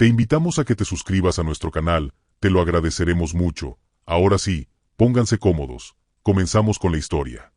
Te invitamos a que te suscribas a nuestro canal, te lo agradeceremos mucho. Ahora sí, pónganse cómodos, comenzamos con la historia.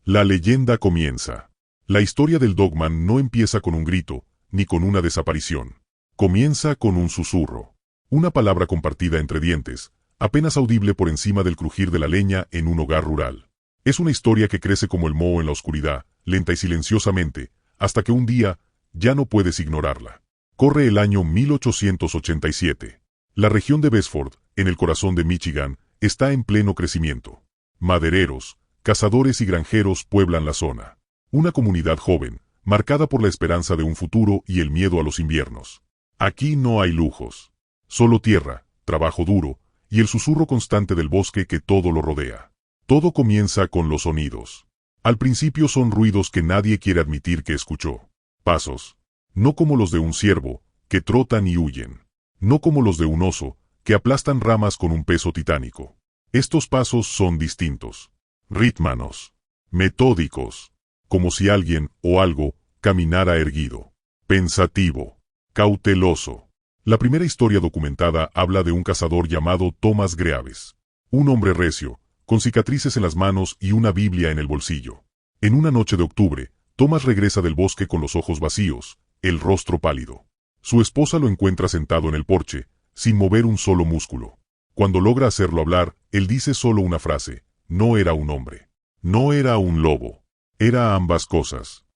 La leyenda comienza. La historia del Dogman no empieza con un grito, ni con una desaparición. Comienza con un susurro. Una palabra compartida entre dientes, apenas audible por encima del crujir de la leña en un hogar rural. Es una historia que crece como el moho en la oscuridad, lenta y silenciosamente, hasta que un día, ya no puedes ignorarla. Corre el año 1887. La región de Bedford, en el corazón de Michigan, está en pleno crecimiento. Madereros, cazadores y granjeros pueblan la zona. Una comunidad joven, marcada por la esperanza de un futuro y el miedo a los inviernos. Aquí no hay lujos. Solo tierra, trabajo duro, y el susurro constante del bosque que todo lo rodea. Todo comienza con los sonidos. Al principio son ruidos que nadie quiere admitir que escuchó. Pasos. No como los de un ciervo, que trotan y huyen. No como los de un oso, que aplastan ramas con un peso titánico. Estos pasos son distintos. Rítmanos. Metódicos. Como si alguien, o algo, caminara erguido. Pensativo. Cauteloso. La primera historia documentada habla de un cazador llamado Thomas Greaves. Un hombre recio, con cicatrices en las manos y una Biblia en el bolsillo. En una noche de octubre, Thomas regresa del bosque con los ojos vacíos, el rostro pálido. Su esposa lo encuentra sentado en el porche, sin mover un solo músculo. Cuando logra hacerlo hablar, él dice solo una frase: no era un hombre. No era un lobo. Era ambas cosas.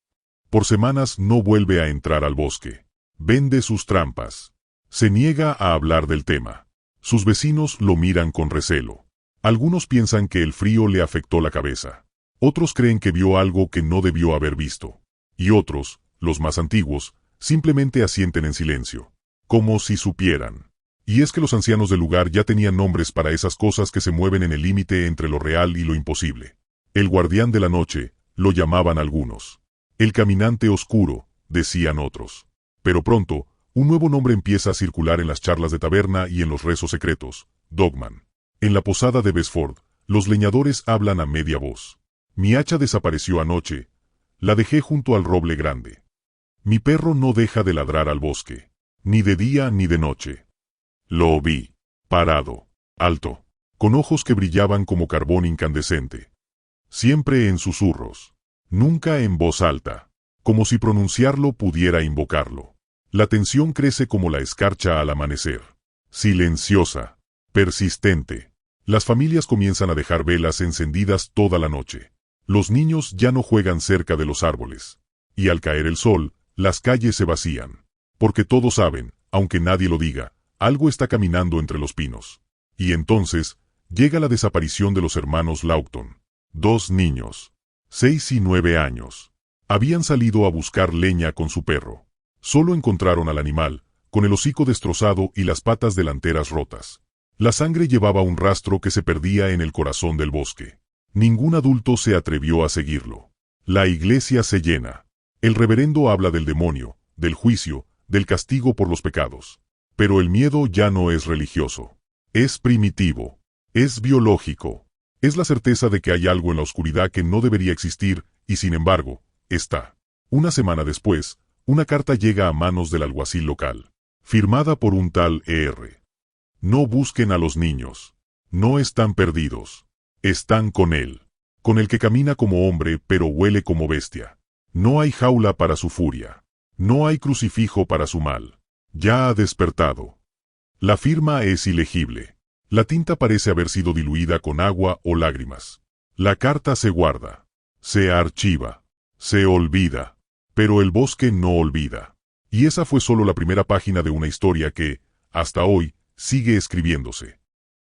Por semanas no vuelve a entrar al bosque. Vende sus trampas. Se niega a hablar del tema. Sus vecinos lo miran con recelo. Algunos piensan que el frío le afectó la cabeza. Otros creen que vio algo que no debió haber visto. Y otros, los más antiguos, simplemente asienten en silencio. Como si supieran. Y es que los ancianos del lugar ya tenían nombres para esas cosas que se mueven en el límite entre lo real y lo imposible. El guardián de la noche, lo llamaban algunos. El caminante oscuro, decían otros. Pero pronto, un nuevo nombre empieza a circular en las charlas de taberna y en los rezos secretos: Dogman. En la posada de Bedford, los leñadores hablan a media voz. Mi hacha desapareció anoche. La dejé junto al roble grande. Mi perro no deja de ladrar al bosque. Ni de día ni de noche. Lo vi. Parado. Alto. Con ojos que brillaban como carbón incandescente. Siempre en susurros. Nunca en voz alta. Como si pronunciarlo pudiera invocarlo. La tensión crece como la escarcha al amanecer. Silenciosa. Persistente. Las familias comienzan a dejar velas encendidas toda la noche. Los niños ya no juegan cerca de los árboles. Y al caer el sol, las calles se vacían. Porque todos saben, aunque nadie lo diga, algo está caminando entre los pinos. Y entonces, llega la desaparición de los hermanos Lawton. 2 niños. 6 y 9 años. Habían salido a buscar leña con su perro. Solo encontraron al animal, con el hocico destrozado y las patas delanteras rotas. La sangre llevaba un rastro que se perdía en el corazón del bosque. Ningún adulto se atrevió a seguirlo. La iglesia se llena. El reverendo habla del demonio, del juicio, del castigo por los pecados. Pero el miedo ya no es religioso. Es primitivo. Es biológico. Es la certeza de que hay algo en la oscuridad que no debería existir, y sin embargo, está. Una semana después, una carta llega a manos del alguacil local. Firmada por un tal E.R. No busquen a los niños. No están perdidos. Están con él. Con el que camina como hombre pero huele como bestia. No hay jaula para su furia. No hay crucifijo para su mal. Ya ha despertado. La firma es ilegible. La tinta parece haber sido diluida con agua o lágrimas. La carta se guarda. Se archiva. Se olvida. Pero el bosque no olvida. Y esa fue solo la primera página de una historia que, hasta hoy, sigue escribiéndose.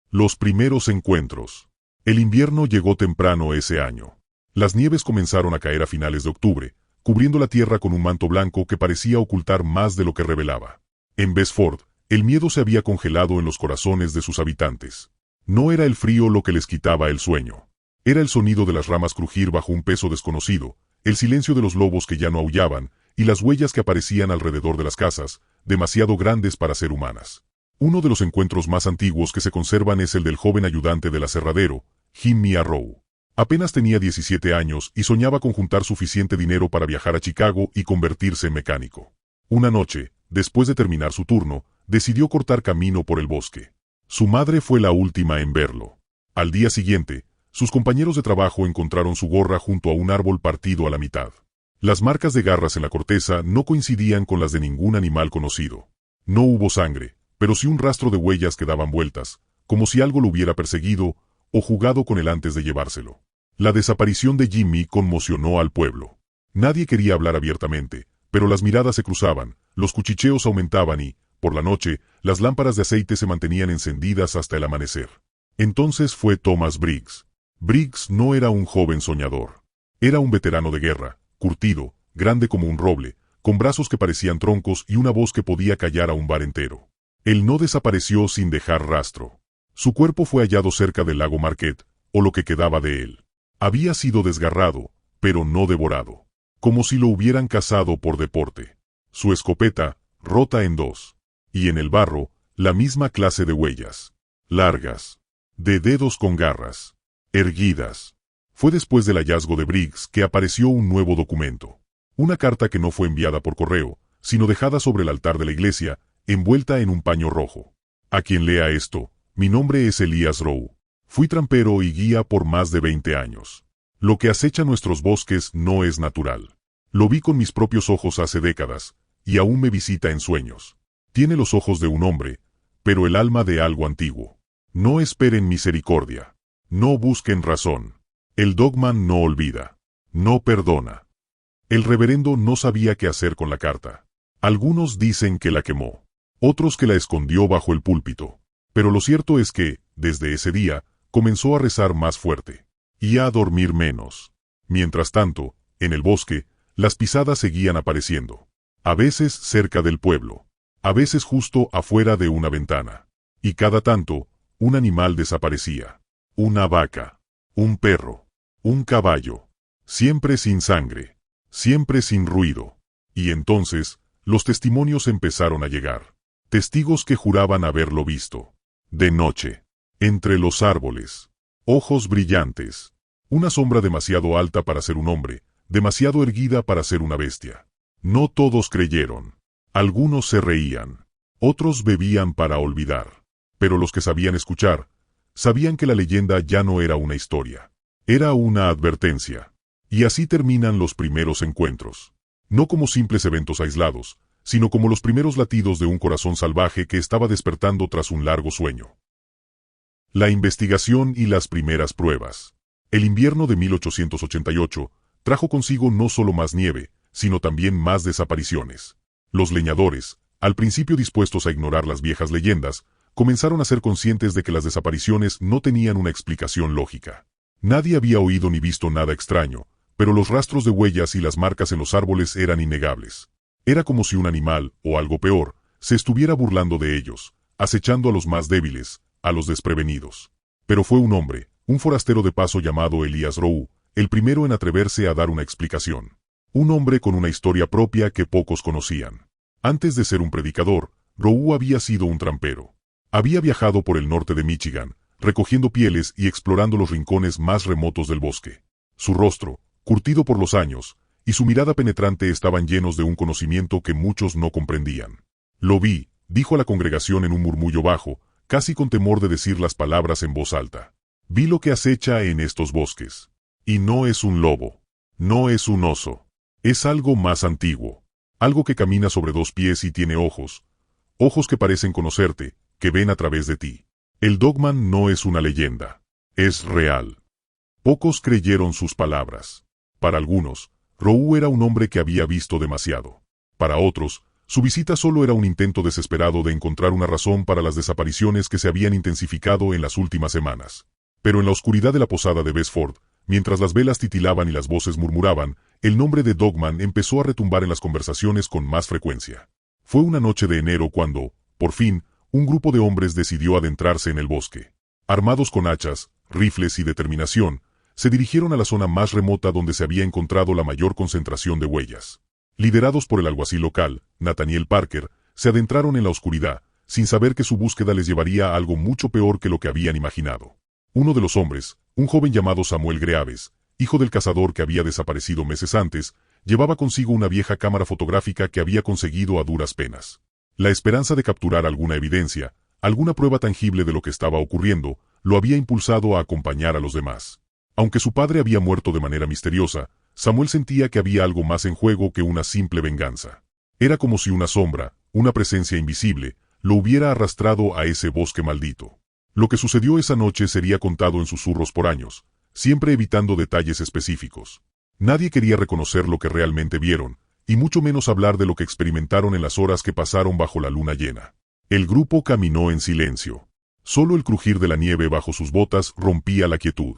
Los primeros encuentros. El invierno llegó temprano ese año. Las nieves comenzaron a caer a finales de octubre, cubriendo la tierra con un manto blanco que parecía ocultar más de lo que revelaba. En Bedford, el miedo se había congelado en los corazones de sus habitantes. No era el frío lo que les quitaba el sueño. Era el sonido de las ramas crujir bajo un peso desconocido, el silencio de los lobos que ya no aullaban, y las huellas que aparecían alrededor de las casas, demasiado grandes para ser humanas. Uno de los encuentros más antiguos que se conservan es el del joven ayudante del aserradero, Jimmy Arrow. Apenas tenía 17 años y soñaba con juntar suficiente dinero para viajar a Chicago y convertirse en mecánico. Una noche, después de terminar su turno, decidió cortar camino por el bosque. Su madre fue la última en verlo. Al día siguiente, sus compañeros de trabajo encontraron su gorra junto a un árbol partido a la mitad. Las marcas de garras en la corteza no coincidían con las de ningún animal conocido. No hubo sangre, pero sí un rastro de huellas que daban vueltas, como si algo lo hubiera perseguido o jugado con él antes de llevárselo. La desaparición de Jimmy conmocionó al pueblo. Nadie quería hablar abiertamente, pero las miradas se cruzaban, los cuchicheos aumentaban y, por la noche, las lámparas de aceite se mantenían encendidas hasta el amanecer. Entonces fue Thomas Briggs. Briggs no era un joven soñador. Era un veterano de guerra, curtido, grande como un roble, con brazos que parecían troncos y una voz que podía callar a un bar entero. Él no desapareció sin dejar rastro. Su cuerpo fue hallado cerca del lago Marquette, o lo que quedaba de él. Había sido desgarrado, pero no devorado. Como si lo hubieran cazado por deporte. Su escopeta, rota en dos. Y en el barro, la misma clase de huellas. Largas. De dedos con garras. Erguidas. Fue después del hallazgo de Briggs que apareció un nuevo documento. Una carta que no fue enviada por correo, sino dejada sobre el altar de la iglesia, envuelta en un paño rojo. A quien lea esto, mi nombre es Elias Rowe. Fui trampero y guía por más de 20 años. Lo que acecha nuestros bosques no es natural. Lo vi con mis propios ojos hace décadas, y aún me visita en sueños. Tiene los ojos de un hombre, pero el alma de algo antiguo. No esperen misericordia. No busquen razón. El dogman no olvida. No perdona. El reverendo no sabía qué hacer con la carta. Algunos dicen que la quemó. Otros que la escondió bajo el púlpito. Pero lo cierto es que, desde ese día, comenzó a rezar más fuerte. Y a dormir menos. Mientras tanto, en el bosque, las pisadas seguían apareciendo. A veces cerca del pueblo. A veces justo afuera de una ventana. Y cada tanto, un animal desaparecía. Una vaca. Un perro. Un caballo. Siempre sin sangre. Siempre sin ruido. Y entonces, los testimonios empezaron a llegar. Testigos que juraban haberlo visto. De noche. Entre los árboles. Ojos brillantes. Una sombra demasiado alta para ser un hombre, demasiado erguida para ser una bestia. No todos creyeron. Algunos se reían. Otros bebían para olvidar. Pero los que sabían escuchar, sabían que la leyenda ya no era una historia. Era una advertencia. Y así terminan los primeros encuentros. No como simples eventos aislados, sino como los primeros latidos de un corazón salvaje que estaba despertando tras un largo sueño. La investigación y las primeras pruebas. El invierno de 1888 trajo consigo no solo más nieve, sino también más desapariciones. Los leñadores, al principio dispuestos a ignorar las viejas leyendas, comenzaron a ser conscientes de que las desapariciones no tenían una explicación lógica. Nadie había oído ni visto nada extraño, pero los rastros de huellas y las marcas en los árboles eran innegables. Era como si un animal, o algo peor, se estuviera burlando de ellos, acechando a los más débiles, a los desprevenidos. Pero fue un hombre, un forastero de paso llamado Elias Rowe, el primero en atreverse a dar una explicación. Un hombre con una historia propia que pocos conocían. Antes de ser un predicador, Rowe había sido un trampero. Había viajado por el norte de Michigan, recogiendo pieles y explorando los rincones más remotos del bosque. Su rostro, curtido por los años, y su mirada penetrante estaban llenos de un conocimiento que muchos no comprendían. Lo vi, dijo a la congregación en un murmullo bajo, casi con temor de decir las palabras en voz alta. Vi lo que acecha en estos bosques. Y no es un lobo. No es un oso. Es algo más antiguo. Algo que camina sobre dos pies y tiene ojos. Ojos que parecen conocerte, que ven a través de ti. El dogman no es una leyenda. Es real. Pocos creyeron sus palabras. Para algunos, Rowe era un hombre que había visto demasiado. Para otros, su visita solo era un intento desesperado de encontrar una razón para las desapariciones que se habían intensificado en las últimas semanas. Pero en la oscuridad de la posada de Besford, mientras las velas titilaban y las voces murmuraban, el nombre de Dogman empezó a retumbar en las conversaciones con más frecuencia. Fue una noche de enero cuando, por fin, un grupo de hombres decidió adentrarse en el bosque. Armados con hachas, rifles y determinación, se dirigieron a la zona más remota donde se había encontrado la mayor concentración de huellas. Liderados por el alguacil local, Nathaniel Parker, se adentraron en la oscuridad, sin saber que su búsqueda les llevaría a algo mucho peor que lo que habían imaginado. Uno de los hombres, un joven llamado Samuel Greaves, hijo del cazador que había desaparecido meses antes, llevaba consigo una vieja cámara fotográfica que había conseguido a duras penas. La esperanza de capturar alguna evidencia, alguna prueba tangible de lo que estaba ocurriendo, lo había impulsado a acompañar a los demás. Aunque su padre había muerto de manera misteriosa, Samuel sentía que había algo más en juego que una simple venganza. Era como si una sombra, una presencia invisible, lo hubiera arrastrado a ese bosque maldito. Lo que sucedió esa noche sería contado en susurros por años, siempre evitando detalles específicos. Nadie quería reconocer lo que realmente vieron, y mucho menos hablar de lo que experimentaron en las horas que pasaron bajo la luna llena. El grupo caminó en silencio. Solo el crujir de la nieve bajo sus botas rompía la quietud.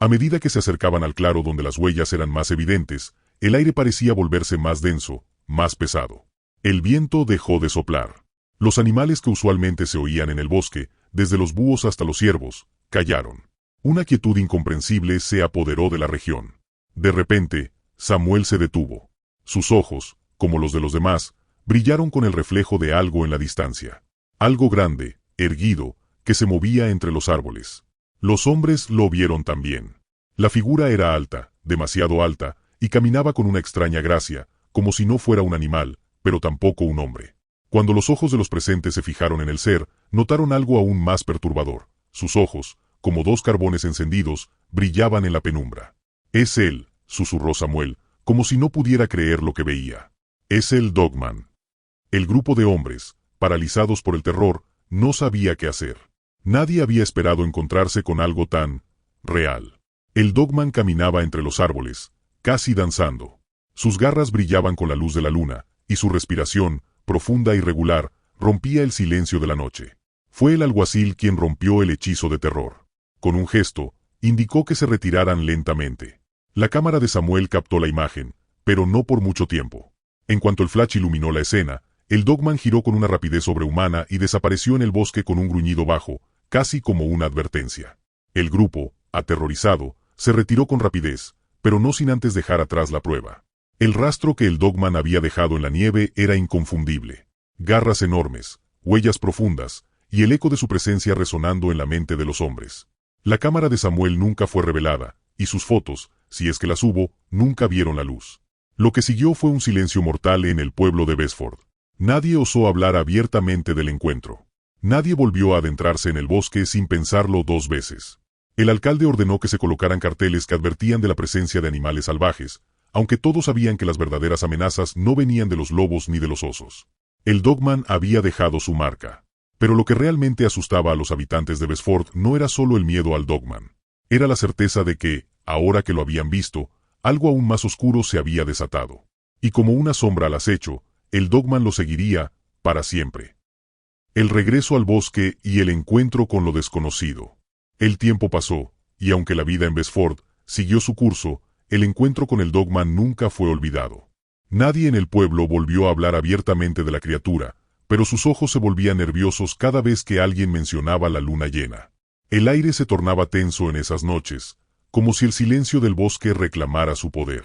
A medida que se acercaban al claro donde las huellas eran más evidentes, el aire parecía volverse más denso, más pesado. El viento dejó de soplar. Los animales que usualmente se oían en el bosque, desde los búhos hasta los ciervos, callaron. Una quietud incomprensible se apoderó de la región. De repente, Samuel se detuvo. Sus ojos, como los de los demás, brillaron con el reflejo de algo en la distancia. Algo grande, erguido, que se movía entre los árboles. Los hombres lo vieron también. La figura era alta, demasiado alta, y caminaba con una extraña gracia, como si no fuera un animal, pero tampoco un hombre. Cuando los ojos de los presentes se fijaron en el ser, notaron algo aún más perturbador. Sus ojos, como dos carbones encendidos, brillaban en la penumbra. «Es él», susurró Samuel, como si no pudiera creer lo que veía. «Es el Dogman». El grupo de hombres, paralizados por el terror, no sabía qué hacer. Nadie había esperado encontrarse con algo tan real. El Dogman caminaba entre los árboles, casi danzando. Sus garras brillaban con la luz de la luna, y su respiración, profunda y regular, rompía el silencio de la noche. Fue el alguacil quien rompió el hechizo de terror. Con un gesto, indicó que se retiraran lentamente. La cámara de Samuel captó la imagen, pero no por mucho tiempo. En cuanto el flash iluminó la escena, el Dogman giró con una rapidez sobrehumana y desapareció en el bosque con un gruñido bajo, casi como una advertencia. El grupo, aterrorizado, se retiró con rapidez, pero no sin antes dejar atrás la prueba. El rastro que el Dogman había dejado en la nieve era inconfundible. Garras enormes, huellas profundas, y el eco de su presencia resonando en la mente de los hombres. La cámara de Samuel nunca fue revelada, y sus fotos, si es que las hubo, nunca vieron la luz. Lo que siguió fue un silencio mortal en el pueblo de Besford. Nadie osó hablar abiertamente del encuentro. Nadie volvió a adentrarse en el bosque sin pensarlo dos veces. El alcalde ordenó que se colocaran carteles que advertían de la presencia de animales salvajes, aunque todos sabían que las verdaderas amenazas no venían de los lobos ni de los osos. El Dogman había dejado su marca. Pero lo que realmente asustaba a los habitantes de Besford no era solo el miedo al Dogman. Era la certeza de que, ahora que lo habían visto, algo aún más oscuro se había desatado. Y como una sombra al acecho, el Dogman lo seguiría, para siempre. El regreso al bosque y el encuentro con lo desconocido. El tiempo pasó, y aunque la vida en Besford siguió su curso, el encuentro con el Dogman nunca fue olvidado. Nadie en el pueblo volvió a hablar abiertamente de la criatura, pero sus ojos se volvían nerviosos cada vez que alguien mencionaba la luna llena. El aire se tornaba tenso en esas noches, como si el silencio del bosque reclamara su poder.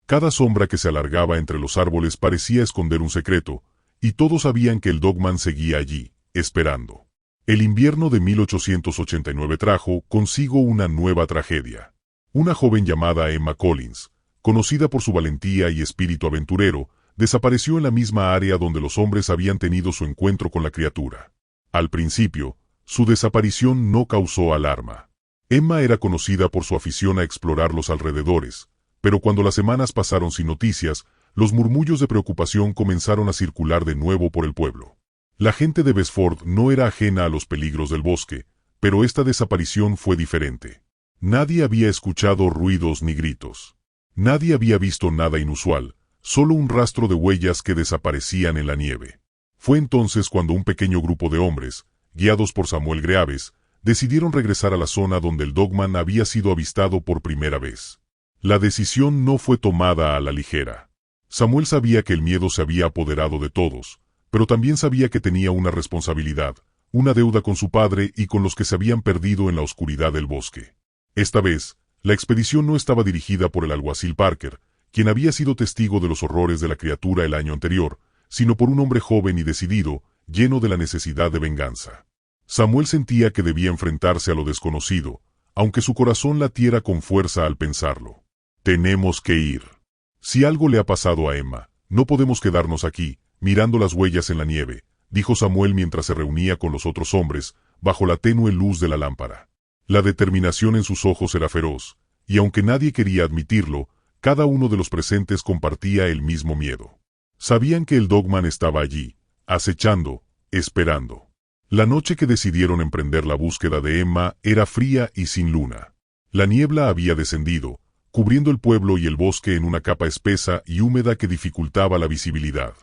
Cada sombra que se alargaba entre los árboles parecía esconder un secreto, y todos sabían que el Dogman seguía allí, esperando. El invierno de 1889 trajo consigo una nueva tragedia. Una joven llamada Emma Collins, conocida por su valentía y espíritu aventurero, desapareció en la misma área donde los hombres habían tenido su encuentro con la criatura. Al principio, su desaparición no causó alarma. Emma era conocida por su afición a explorar los alrededores, pero cuando las semanas pasaron sin noticias, los murmullos de preocupación comenzaron a circular de nuevo por el pueblo. La gente de Besford no era ajena a los peligros del bosque, pero esta desaparición fue diferente. Nadie había escuchado ruidos ni gritos. Nadie había visto nada inusual, solo un rastro de huellas que desaparecían en la nieve. Fue entonces cuando un pequeño grupo de hombres, guiados por Samuel Greaves, decidieron regresar a la zona donde el Dogman había sido avistado por primera vez. La decisión no fue tomada a la ligera. Samuel sabía que el miedo se había apoderado de todos, pero también sabía que tenía una responsabilidad, una deuda con su padre y con los que se habían perdido en la oscuridad del bosque. Esta vez, la expedición no estaba dirigida por el alguacil Parker, quien había sido testigo de los horrores de la criatura el año anterior, sino por un hombre joven y decidido, lleno de la necesidad de venganza. Samuel sentía que debía enfrentarse a lo desconocido, aunque su corazón latiera con fuerza al pensarlo. Tenemos que ir. Si algo le ha pasado a Emma, no podemos quedarnos aquí, mirando las huellas en la nieve, dijo Samuel mientras se reunía con los otros hombres, bajo la tenue luz de la lámpara. La determinación en sus ojos era feroz, y aunque nadie quería admitirlo, cada uno de los presentes compartía el mismo miedo. Sabían que el Dogman estaba allí, acechando, esperando. La noche que decidieron emprender la búsqueda de Emma era fría y sin luna. La niebla había descendido, cubriendo el pueblo y el bosque en una capa espesa y húmeda que dificultaba la visibilidad.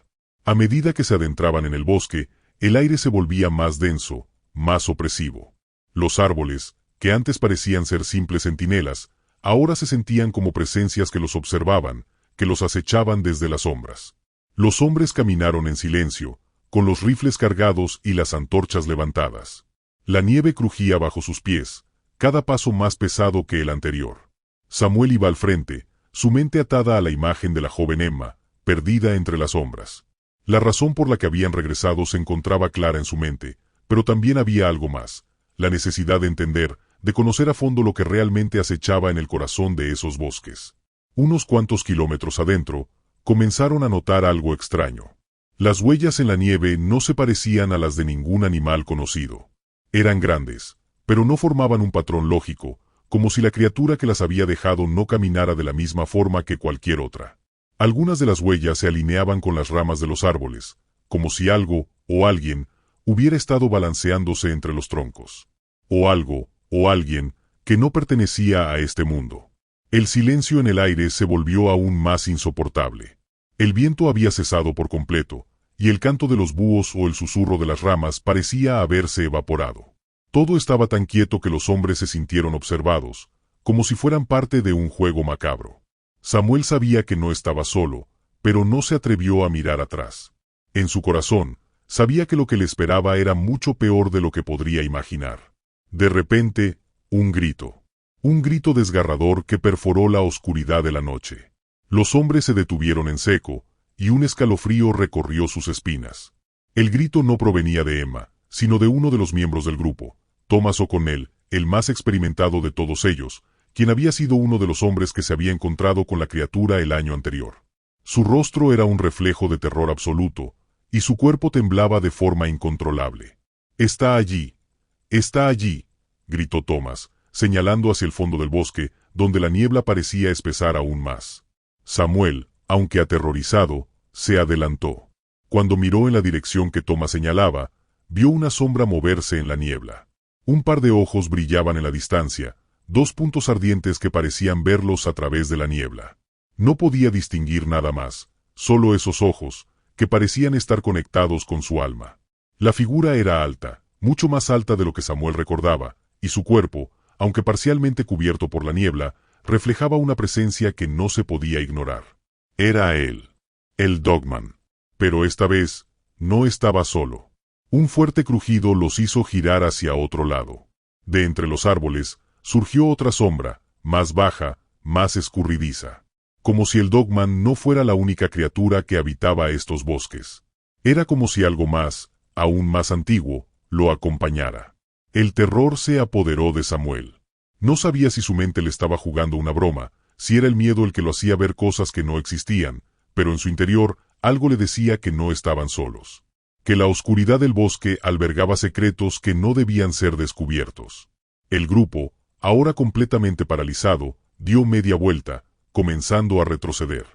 A medida que se adentraban en el bosque, el aire se volvía más denso, más opresivo. Los árboles, que antes parecían ser simples centinelas, ahora se sentían como presencias que los observaban, que los acechaban desde las sombras. Los hombres caminaron en silencio, con los rifles cargados y las antorchas levantadas. La nieve crujía bajo sus pies, cada paso más pesado que el anterior. Samuel iba al frente, su mente atada a la imagen de la joven Emma, perdida entre las sombras. La razón por la que habían regresado se encontraba clara en su mente, pero también había algo más, la necesidad de entender, de conocer a fondo lo que realmente acechaba en el corazón de esos bosques. Unos cuantos kilómetros adentro, comenzaron a notar algo extraño. Las huellas en la nieve no se parecían a las de ningún animal conocido. Eran grandes, pero no formaban un patrón lógico, como si la criatura que las había dejado no caminara de la misma forma que cualquier otra. Algunas de las huellas se alineaban con las ramas de los árboles, como si algo, o alguien, hubiera estado balanceándose entre los troncos. O algo, o alguien, que no pertenecía a este mundo. El silencio en el aire se volvió aún más insoportable. El viento había cesado por completo, y el canto de los búhos o el susurro de las ramas parecía haberse evaporado. Todo estaba tan quieto que los hombres se sintieron observados, como si fueran parte de un juego macabro. Samuel sabía que no estaba solo, pero no se atrevió a mirar atrás. En su corazón, sabía que lo que le esperaba era mucho peor de lo que podría imaginar. De repente, un grito. Un grito desgarrador que perforó la oscuridad de la noche. Los hombres se detuvieron en seco, y un escalofrío recorrió sus espinas. El grito no provenía de Emma, sino de uno de los miembros del grupo, Thomas O'Connell, el más experimentado de todos ellos, quien había sido uno de los hombres que se había encontrado con la criatura el año anterior. Su rostro era un reflejo de terror absoluto, y su cuerpo temblaba de forma incontrolable. «Está allí, gritó Thomas, señalando hacia el fondo del bosque, donde la niebla parecía espesar aún más. Samuel, aunque aterrorizado, se adelantó. Cuando miró en la dirección que Thomas señalaba, vio una sombra moverse en la niebla. Un par de ojos brillaban en la distancia, dos puntos ardientes que parecían verlos a través de la niebla. No podía distinguir nada más, solo esos ojos, que parecían estar conectados con su alma. La figura era alta, mucho más alta de lo que Samuel recordaba, y su cuerpo, aunque parcialmente cubierto por la niebla, reflejaba una presencia que no se podía ignorar. Era él, el Dogman. Pero esta vez, no estaba solo. Un fuerte crujido los hizo girar hacia otro lado. De entre los árboles, surgió otra sombra, más baja, más escurridiza. Como si el Dogman no fuera la única criatura que habitaba estos bosques. Era como si algo más, aún más antiguo, lo acompañara. El terror se apoderó de Samuel. No sabía si su mente le estaba jugando una broma, si era el miedo el que lo hacía ver cosas que no existían, pero en su interior algo le decía que no estaban solos. Que la oscuridad del bosque albergaba secretos que no debían ser descubiertos. El grupo, ahora completamente paralizado, dio media vuelta, comenzando a retroceder.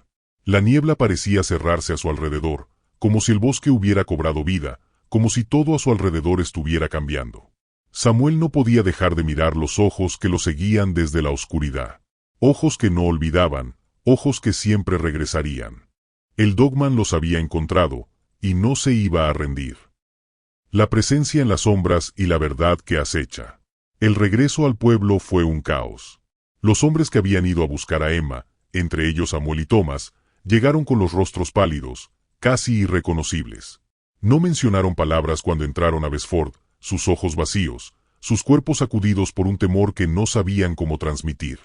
La niebla parecía cerrarse a su alrededor, como si el bosque hubiera cobrado vida, como si todo a su alrededor estuviera cambiando. Samuel no podía dejar de mirar los ojos que lo seguían desde la oscuridad. Ojos que no olvidaban, ojos que siempre regresarían. El Dogman los había encontrado, y no se iba a rendir. La presencia en las sombras y la verdad que acecha. El regreso al pueblo fue un caos. Los hombres que habían ido a buscar a Emma, entre ellos Samuel y Thomas, llegaron con los rostros pálidos, casi irreconocibles. No mencionaron palabras cuando entraron a Besford, sus ojos vacíos, sus cuerpos sacudidos por un temor que no sabían cómo transmitir.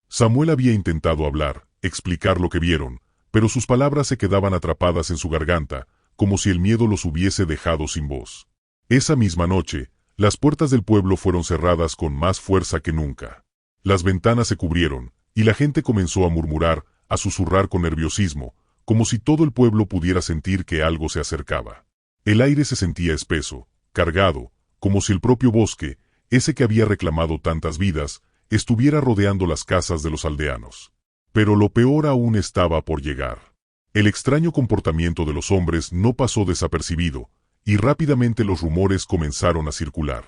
Samuel había intentado hablar, explicar lo que vieron, pero sus palabras se quedaban atrapadas en su garganta, como si el miedo los hubiese dejado sin voz. Esa misma noche, las puertas del pueblo fueron cerradas con más fuerza que nunca. Las ventanas se cubrieron, y la gente comenzó a murmurar, a susurrar con nerviosismo, como si todo el pueblo pudiera sentir que algo se acercaba. El aire se sentía espeso, cargado, como si el propio bosque, ese que había reclamado tantas vidas, estuviera rodeando las casas de los aldeanos. Pero lo peor aún estaba por llegar. El extraño comportamiento de los hombres no pasó desapercibido, y rápidamente los rumores comenzaron a circular.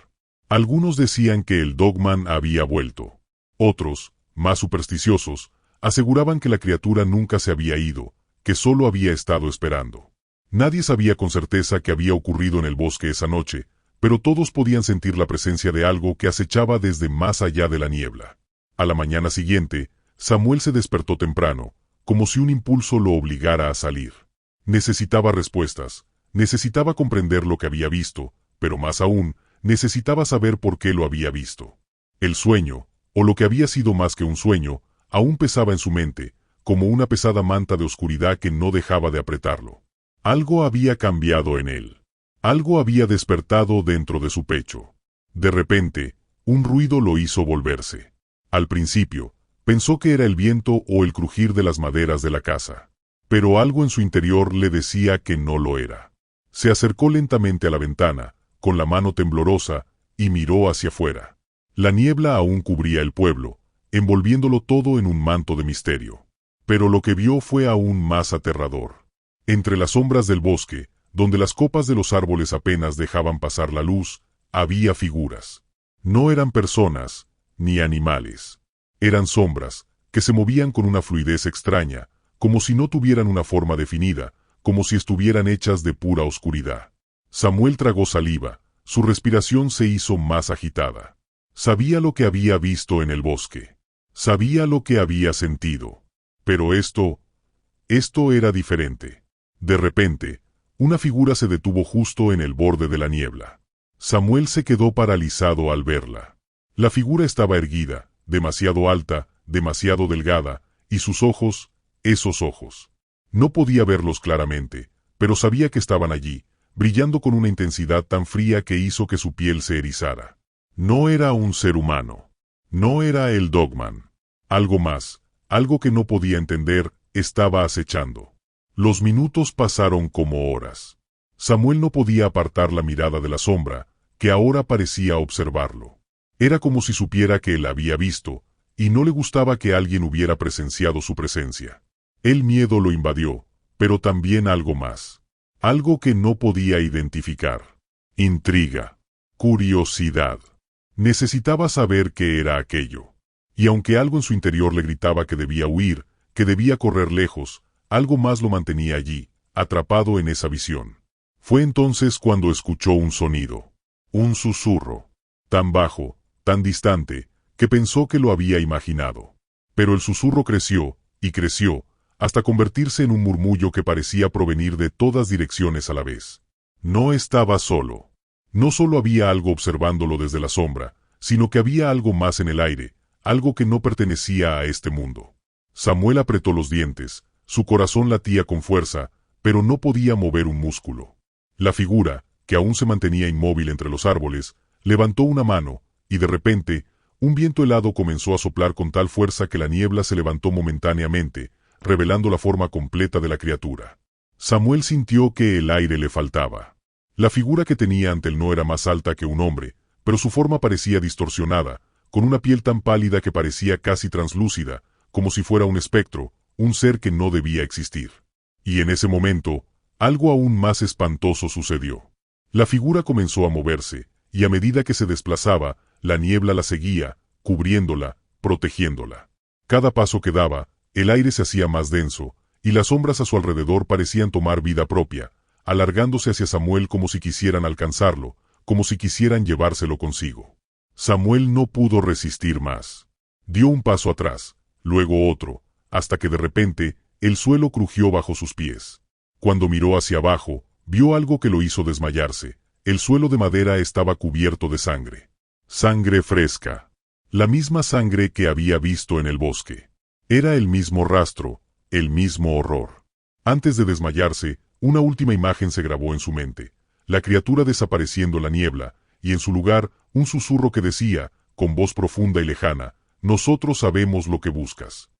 Algunos decían que el Dogman había vuelto. Otros, más supersticiosos, aseguraban que la criatura nunca se había ido, que solo había estado esperando. Nadie sabía con certeza qué había ocurrido en el bosque esa noche, pero todos podían sentir la presencia de algo que acechaba desde más allá de la niebla. A la mañana siguiente, Samuel se despertó temprano, como si un impulso lo obligara a salir. Necesitaba respuestas, necesitaba comprender lo que había visto, pero más aún, necesitaba saber por qué lo había visto. El sueño, o lo que había sido más que un sueño, aún pesaba en su mente, como una pesada manta de oscuridad que no dejaba de apretarlo. Algo había cambiado en él. Algo había despertado dentro de su pecho. De repente, un ruido lo hizo volverse. Al principio, pensó que era el viento o el crujir de las maderas de la casa. Pero algo en su interior le decía que no lo era. Se acercó lentamente a la ventana, con la mano temblorosa, y miró hacia afuera. La niebla aún cubría el pueblo, envolviéndolo todo en un manto de misterio. Pero lo que vio fue aún más aterrador. Entre las sombras del bosque, donde las copas de los árboles apenas dejaban pasar la luz, había figuras. No eran personas, ni animales. Eran sombras, que se movían con una fluidez extraña, como si no tuvieran una forma definida, como si estuvieran hechas de pura oscuridad. Samuel tragó saliva, su respiración se hizo más agitada. Sabía lo que había visto en el bosque. Sabía lo que había sentido. Pero esto era diferente. De repente, una figura se detuvo justo en el borde de la niebla. Samuel se quedó paralizado al verla. La figura estaba erguida, demasiado alta, demasiado delgada, y sus ojos, esos ojos. No podía verlos claramente, pero sabía que estaban allí, brillando con una intensidad tan fría que hizo que su piel se erizara. No era un ser humano. No era el Dogman. Algo más, algo que no podía entender, estaba acechando. Los minutos pasaron como horas. Samuel no podía apartar la mirada de la sombra, que ahora parecía observarlo. Era como si supiera que él había visto, y no le gustaba que alguien hubiera presenciado su presencia. El miedo lo invadió, pero también algo más. Algo que no podía identificar. Intriga. Curiosidad. Necesitaba saber qué era aquello. Y aunque algo en su interior le gritaba que debía huir, que debía correr lejos, algo más lo mantenía allí, atrapado en esa visión. Fue entonces cuando escuchó un sonido. Un susurro. Tan bajo, tan distante, que pensó que lo había imaginado. Pero el susurro creció, y creció, hasta convertirse en un murmullo que parecía provenir de todas direcciones a la vez. No estaba solo. No solo había algo observándolo desde la sombra, sino que había algo más en el aire, algo que no pertenecía a este mundo. Samuel apretó los dientes, su corazón latía con fuerza, pero no podía mover un músculo. La figura, que aún se mantenía inmóvil entre los árboles, levantó una mano, y de repente, un viento helado comenzó a soplar con tal fuerza que la niebla se levantó momentáneamente, revelando la forma completa de la criatura. Samuel sintió que el aire le faltaba. La figura que tenía ante él no era más alta que un hombre, pero su forma parecía distorsionada, con una piel tan pálida que parecía casi translúcida, como si fuera un espectro, un ser que no debía existir. Y en ese momento, algo aún más espantoso sucedió. La figura comenzó a moverse, y a medida que se desplazaba, la niebla la seguía, cubriéndola, protegiéndola. Cada paso que daba, el aire se hacía más denso, y las sombras a su alrededor parecían tomar vida propia, alargándose hacia Samuel como si quisieran alcanzarlo, como si quisieran llevárselo consigo. Samuel no pudo resistir más. Dio un paso atrás, luego otro, hasta que de repente, el suelo crujió bajo sus pies. Cuando miró hacia abajo, vio algo que lo hizo desmayarse. El suelo de madera estaba cubierto de sangre. Sangre fresca. La misma sangre que había visto en el bosque. Era el mismo rastro, el mismo horror. Antes de desmayarse, una última imagen se grabó en su mente. La criatura desapareciendo en la niebla, y en su lugar, un susurro que decía, con voz profunda y lejana, «Nosotros sabemos lo que buscas».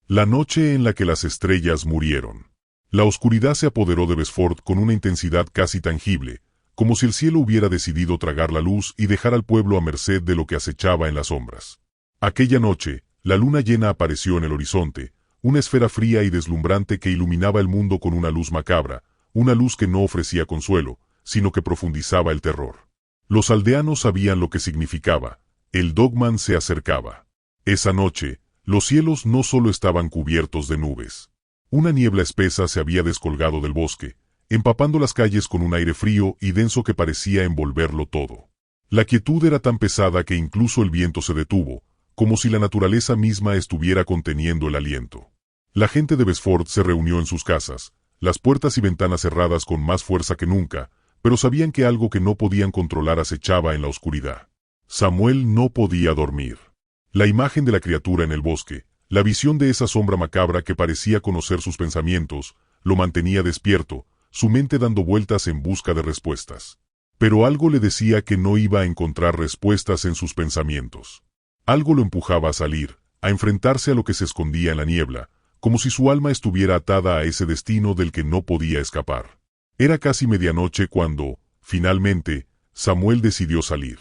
La noche en la que las estrellas murieron. La oscuridad se apoderó de Besford con una intensidad casi tangible, como si el cielo hubiera decidido tragar la luz y dejar al pueblo a merced de lo que acechaba en las sombras. Aquella noche, la luna llena apareció en el horizonte, una esfera fría y deslumbrante que iluminaba el mundo con una luz macabra, una luz que no ofrecía consuelo, sino que profundizaba el terror. Los aldeanos sabían lo que significaba. El Dogman se acercaba. Esa noche, los cielos no solo estaban cubiertos de nubes. Una niebla espesa se había descolgado del bosque, empapando las calles con un aire frío y denso que parecía envolverlo todo. La quietud era tan pesada que incluso el viento se detuvo, como si la naturaleza misma estuviera conteniendo el aliento. La gente de Besford se reunió en sus casas, las puertas y ventanas cerradas con más fuerza que nunca, pero sabían que algo que no podían controlar acechaba en la oscuridad. Samuel no podía dormir. La imagen de la criatura en el bosque, la visión de esa sombra macabra que parecía conocer sus pensamientos, lo mantenía despierto, su mente dando vueltas en busca de respuestas. Pero algo le decía que no iba a encontrar respuestas en sus pensamientos. Algo lo empujaba a salir, a enfrentarse a lo que se escondía en la niebla, como si su alma estuviera atada a ese destino del que no podía escapar. Era casi medianoche cuando, finalmente, Samuel decidió salir.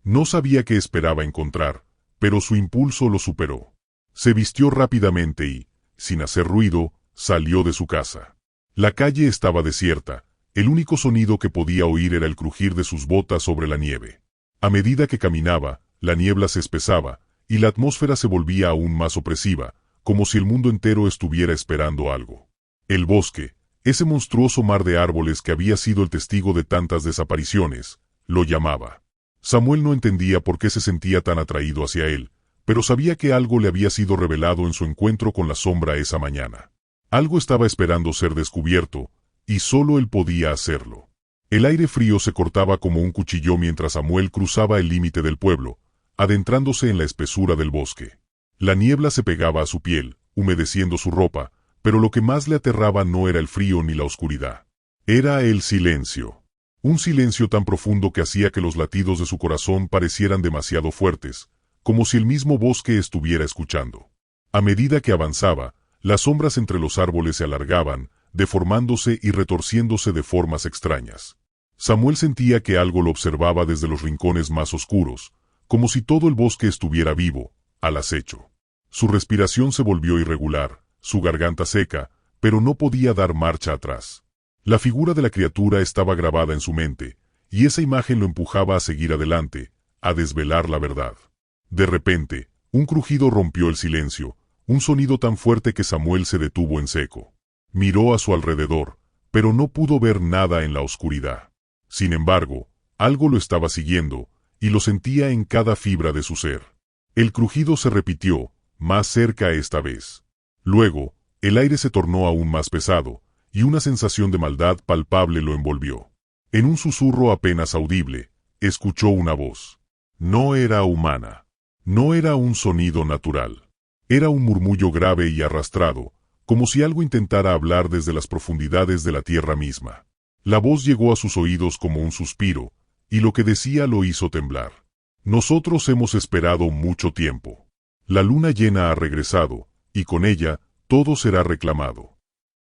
No sabía qué esperaba encontrar, pero su impulso lo superó. Se vistió rápidamente y, sin hacer ruido, salió de su casa. La calle estaba desierta, el único sonido que podía oír era el crujir de sus botas sobre la nieve. A medida que caminaba, la niebla se espesaba, y la atmósfera se volvía aún más opresiva, como si el mundo entero estuviera esperando algo. El bosque, ese monstruoso mar de árboles que había sido el testigo de tantas desapariciones, lo llamaba. Samuel no entendía por qué se sentía tan atraído hacia él, pero sabía que algo le había sido revelado en su encuentro con la sombra esa mañana. Algo estaba esperando ser descubierto, y solo él podía hacerlo. El aire frío se cortaba como un cuchillo mientras Samuel cruzaba el límite del pueblo, adentrándose en la espesura del bosque. La niebla se pegaba a su piel, humedeciendo su ropa, pero lo que más le aterraba no era el frío ni la oscuridad. Era el silencio. Un silencio tan profundo que hacía que los latidos de su corazón parecieran demasiado fuertes, como si el mismo bosque estuviera escuchando. A medida que avanzaba, las sombras entre los árboles se alargaban, deformándose y retorciéndose de formas extrañas. Samuel sentía que algo lo observaba desde los rincones más oscuros, como si todo el bosque estuviera vivo, al acecho. Su respiración se volvió irregular, su garganta seca, pero no podía dar marcha atrás. La figura de la criatura estaba grabada en su mente, y esa imagen lo empujaba a seguir adelante, a desvelar la verdad. De repente, un crujido rompió el silencio, un sonido tan fuerte que Samuel se detuvo en seco. Miró a su alrededor, pero no pudo ver nada en la oscuridad. Sin embargo, algo lo estaba siguiendo, y lo sentía en cada fibra de su ser. El crujido se repitió, más cerca esta vez. Luego, el aire se tornó aún más pesado, y una sensación de maldad palpable lo envolvió. En un susurro apenas audible, escuchó una voz. No era humana. No era un sonido natural. Era un murmullo grave y arrastrado, como si algo intentara hablar desde las profundidades de la tierra misma. La voz llegó a sus oídos como un suspiro, y lo que decía lo hizo temblar. Nosotros hemos esperado mucho tiempo. La luna llena ha regresado, y con ella, todo será reclamado.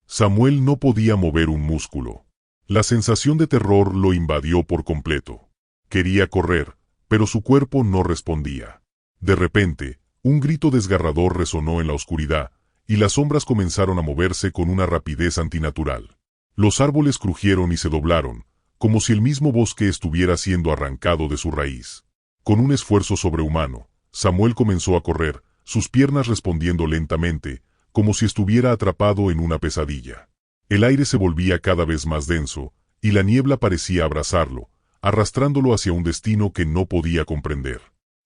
Samuel no podía mover un músculo. La sensación de terror lo invadió por completo. Quería correr, pero su cuerpo no respondía. De repente, un grito desgarrador resonó en la oscuridad, y las sombras comenzaron a moverse con una rapidez antinatural. Los árboles crujieron y se doblaron, como si el mismo bosque estuviera siendo arrancado de su raíz. Con un esfuerzo sobrehumano, Samuel comenzó a correr, sus piernas respondiendo lentamente, como si estuviera atrapado en una pesadilla. El aire se volvía cada vez más denso, y la niebla parecía abrazarlo, arrastrándolo hacia un destino que no podía comprender.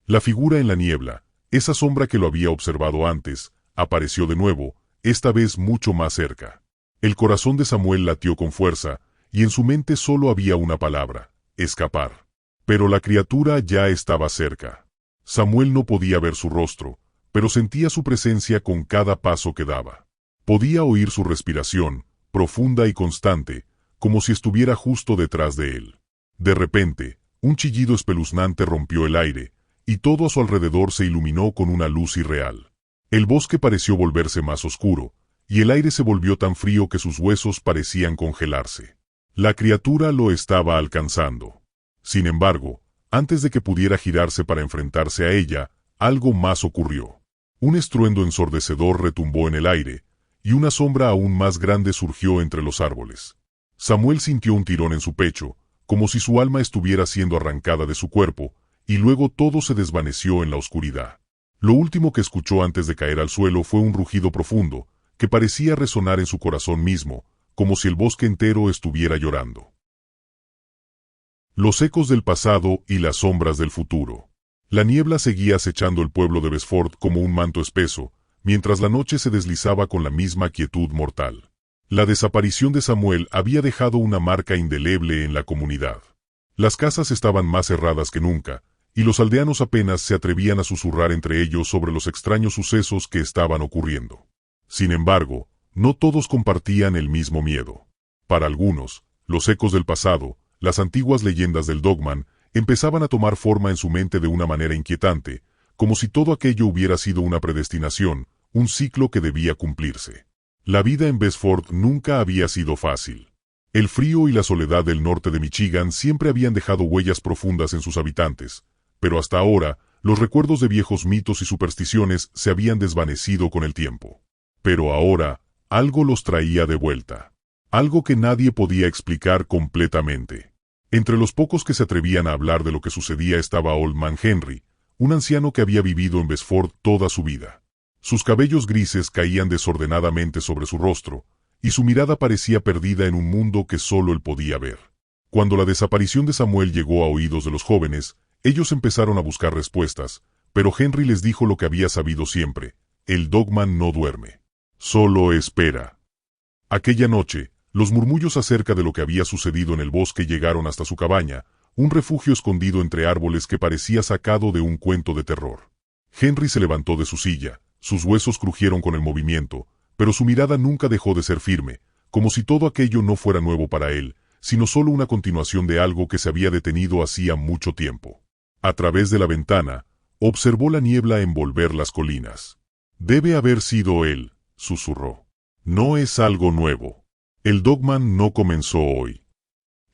La figura en la niebla, esa sombra que lo había observado antes, apareció de nuevo, esta vez mucho más cerca. El corazón de Samuel latió con fuerza, y en su mente solo había una palabra: escapar. Pero la criatura ya estaba cerca. Samuel no podía ver su rostro, pero sentía su presencia con cada paso que daba. Podía oír su respiración, profunda y constante, como si estuviera justo detrás de él. De repente, un chillido espeluznante rompió el aire, y todo a su alrededor se iluminó con una luz irreal. El bosque pareció volverse más oscuro, y el aire se volvió tan frío que sus huesos parecían congelarse. La criatura lo estaba alcanzando. Sin embargo, antes de que pudiera girarse para enfrentarse a ella, algo más ocurrió. Un estruendo ensordecedor retumbó en el aire, y una sombra aún más grande surgió entre los árboles. Samuel sintió un tirón en su pecho, como si su alma estuviera siendo arrancada de su cuerpo, y luego todo se desvaneció en la oscuridad. Lo último que escuchó antes de caer al suelo fue un rugido profundo, que parecía resonar en su corazón mismo, como si el bosque entero estuviera llorando. Los ecos del pasado y las sombras del futuro. La niebla seguía acechando el pueblo de Besford como un manto espeso, mientras la noche se deslizaba con la misma quietud mortal. La desaparición de Samuel había dejado una marca indeleble en la comunidad. Las casas estaban más cerradas que nunca, y los aldeanos apenas se atrevían a susurrar entre ellos sobre los extraños sucesos que estaban ocurriendo. Sin embargo, no todos compartían el mismo miedo. Para algunos, los ecos del pasado, las antiguas leyendas del Dogman, empezaban a tomar forma en su mente de una manera inquietante, como si todo aquello hubiera sido una predestinación, un ciclo que debía cumplirse. La vida en Besford nunca había sido fácil. El frío y la soledad del norte de Michigan siempre habían dejado huellas profundas en sus habitantes, pero hasta ahora, los recuerdos de viejos mitos y supersticiones se habían desvanecido con el tiempo. Pero ahora, algo los traía de vuelta. Algo que nadie podía explicar completamente. Entre los pocos que se atrevían a hablar de lo que sucedía estaba Old Man Henry, un anciano que había vivido en Besford toda su vida. Sus cabellos grises caían desordenadamente sobre su rostro, y su mirada parecía perdida en un mundo que solo él podía ver. Cuando la desaparición de Samuel llegó a oídos de los jóvenes, ellos empezaron a buscar respuestas, pero Henry les dijo lo que había sabido siempre: el Dogman no duerme. Solo espera. Aquella noche, los murmullos acerca de lo que había sucedido en el bosque llegaron hasta su cabaña, un refugio escondido entre árboles que parecía sacado de un cuento de terror. Henry se levantó de su silla, sus huesos crujieron con el movimiento, pero su mirada nunca dejó de ser firme, como si todo aquello no fuera nuevo para él, sino solo una continuación de algo que se había detenido hacía mucho tiempo. A través de la ventana, observó la niebla envolver las colinas. «Debe haber sido él», susurró. «No es algo nuevo. El Dogman no comenzó hoy».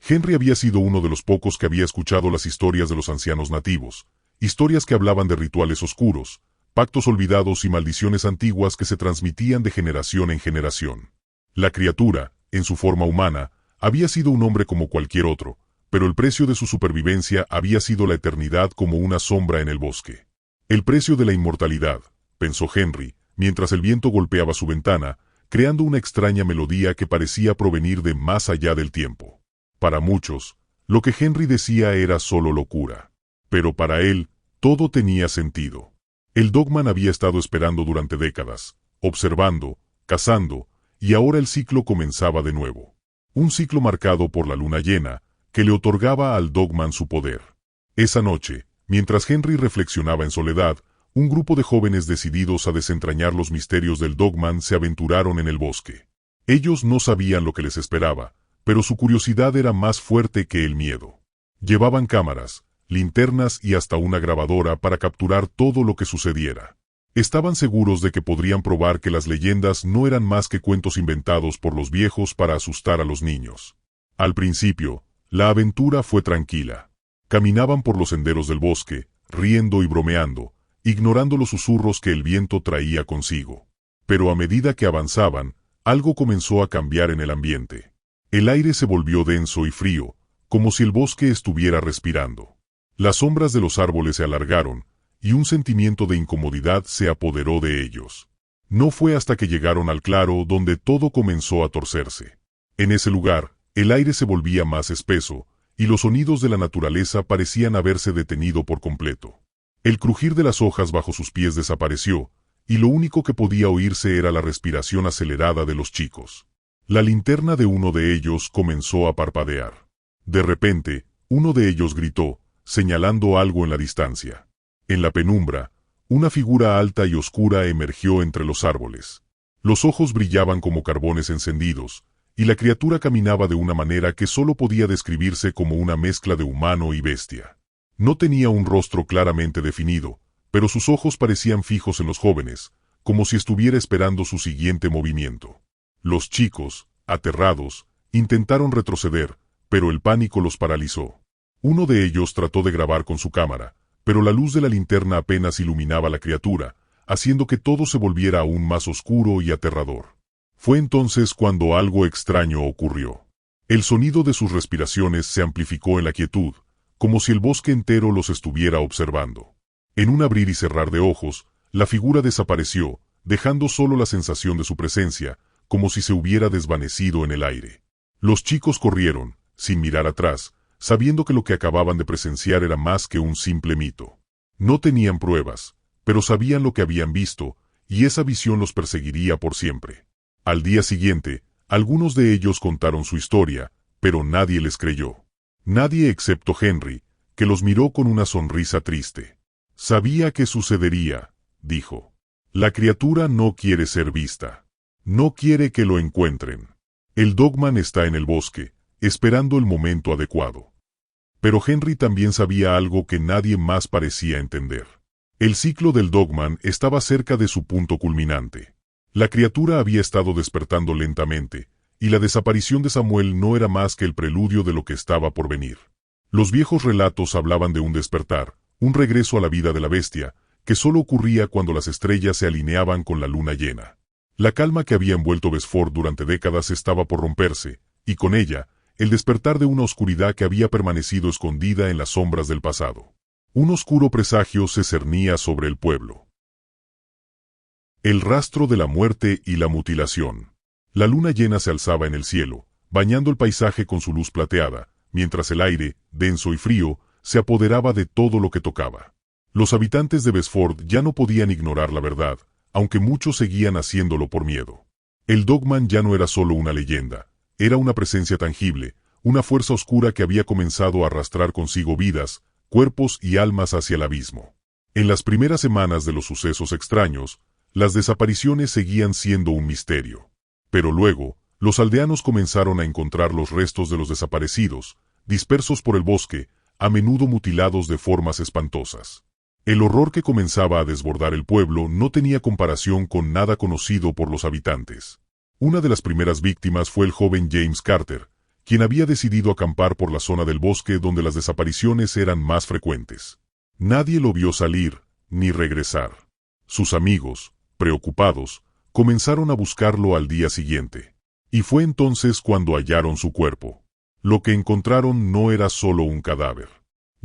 Henry había sido uno de los pocos que había escuchado las historias de los ancianos nativos, historias que hablaban de rituales oscuros, pactos olvidados y maldiciones antiguas que se transmitían de generación en generación. La criatura, en su forma humana, había sido un hombre como cualquier otro, pero el precio de su supervivencia había sido la eternidad como una sombra en el bosque. El precio de la inmortalidad, pensó Henry, mientras el viento golpeaba su ventana, creando una extraña melodía que parecía provenir de más allá del tiempo. Para muchos, lo que Henry decía era solo locura. Pero para él, todo tenía sentido. El Dogman había estado esperando durante décadas, observando, cazando, y ahora el ciclo comenzaba de nuevo. Un ciclo marcado por la luna llena, que le otorgaba al Dogman su poder. Esa noche, mientras Henry reflexionaba en soledad, un grupo de jóvenes decididos a desentrañar los misterios del Dogman se aventuraron en el bosque. Ellos no sabían lo que les esperaba, pero su curiosidad era más fuerte que el miedo. Llevaban cámaras, linternas y hasta una grabadora para capturar todo lo que sucediera. Estaban seguros de que podrían probar que las leyendas no eran más que cuentos inventados por los viejos para asustar a los niños. Al principio, la aventura fue tranquila. Caminaban por los senderos del bosque, riendo y bromeando, ignorando los susurros que el viento traía consigo. Pero a medida que avanzaban, algo comenzó a cambiar en el ambiente. El aire se volvió denso y frío, como si el bosque estuviera respirando. Las sombras de los árboles se alargaron, y un sentimiento de incomodidad se apoderó de ellos. No fue hasta que llegaron al claro donde todo comenzó a torcerse. En ese lugar, el aire se volvía más espeso, y los sonidos de la naturaleza parecían haberse detenido por completo. El crujir de las hojas bajo sus pies desapareció, y lo único que podía oírse era la respiración acelerada de los chicos. La linterna de uno de ellos comenzó a parpadear. De repente, uno de ellos gritó, señalando algo en la distancia. En la penumbra, una figura alta y oscura emergió entre los árboles. Los ojos brillaban como carbones encendidos, y la criatura caminaba de una manera que solo podía describirse como una mezcla de humano y bestia. No tenía un rostro claramente definido, pero sus ojos parecían fijos en los jóvenes, como si estuviera esperando su siguiente movimiento. Los chicos, aterrados, intentaron retroceder, pero el pánico los paralizó. Uno de ellos trató de grabar con su cámara, pero la luz de la linterna apenas iluminaba a la criatura, haciendo que todo se volviera aún más oscuro y aterrador. Fue entonces cuando algo extraño ocurrió. El sonido de sus respiraciones se amplificó en la quietud, como si el bosque entero los estuviera observando. En un abrir y cerrar de ojos, la figura desapareció, dejando solo la sensación de su presencia, como si se hubiera desvanecido en el aire. Los chicos corrieron, sin mirar atrás, sabiendo que lo que acababan de presenciar era más que un simple mito. No tenían pruebas, pero sabían lo que habían visto, y esa visión los perseguiría por siempre. Al día siguiente, algunos de ellos contaron su historia, pero nadie les creyó. Nadie excepto Henry, que los miró con una sonrisa triste. Sabía que sucedería, dijo. La criatura no quiere ser vista. No quiere que lo encuentren. El Dogman está en el bosque, esperando el momento adecuado. Pero Henry también sabía algo que nadie más parecía entender. El ciclo del Dogman estaba cerca de su punto culminante. La criatura había estado despertando lentamente, y la desaparición de Samuel no era más que el preludio de lo que estaba por venir. Los viejos relatos hablaban de un despertar, un regreso a la vida de la bestia, que solo ocurría cuando las estrellas se alineaban con la luna llena. La calma que había envuelto Besford durante décadas estaba por romperse, y con ella, el despertar de una oscuridad que había permanecido escondida en las sombras del pasado. Un oscuro presagio se cernía sobre el pueblo. El rastro de la muerte y la mutilación. La luna llena se alzaba en el cielo, bañando el paisaje con su luz plateada, mientras el aire, denso y frío, se apoderaba de todo lo que tocaba. Los habitantes de Besford ya no podían ignorar la verdad, aunque muchos seguían haciéndolo por miedo. El Dogman ya no era solo una leyenda, era una presencia tangible, una fuerza oscura que había comenzado a arrastrar consigo vidas, cuerpos y almas hacia el abismo. En las primeras semanas de los sucesos extraños, las desapariciones seguían siendo un misterio. Pero luego, los aldeanos comenzaron a encontrar los restos de los desaparecidos, dispersos por el bosque, a menudo mutilados de formas espantosas. El horror que comenzaba a desbordar el pueblo no tenía comparación con nada conocido por los habitantes. Una de las primeras víctimas fue el joven James Carter, quien había decidido acampar por la zona del bosque donde las desapariciones eran más frecuentes. Nadie lo vio salir, ni regresar. Sus amigos, preocupados, comenzaron a buscarlo al día siguiente. Y fue entonces cuando hallaron su cuerpo. Lo que encontraron no era solo un cadáver.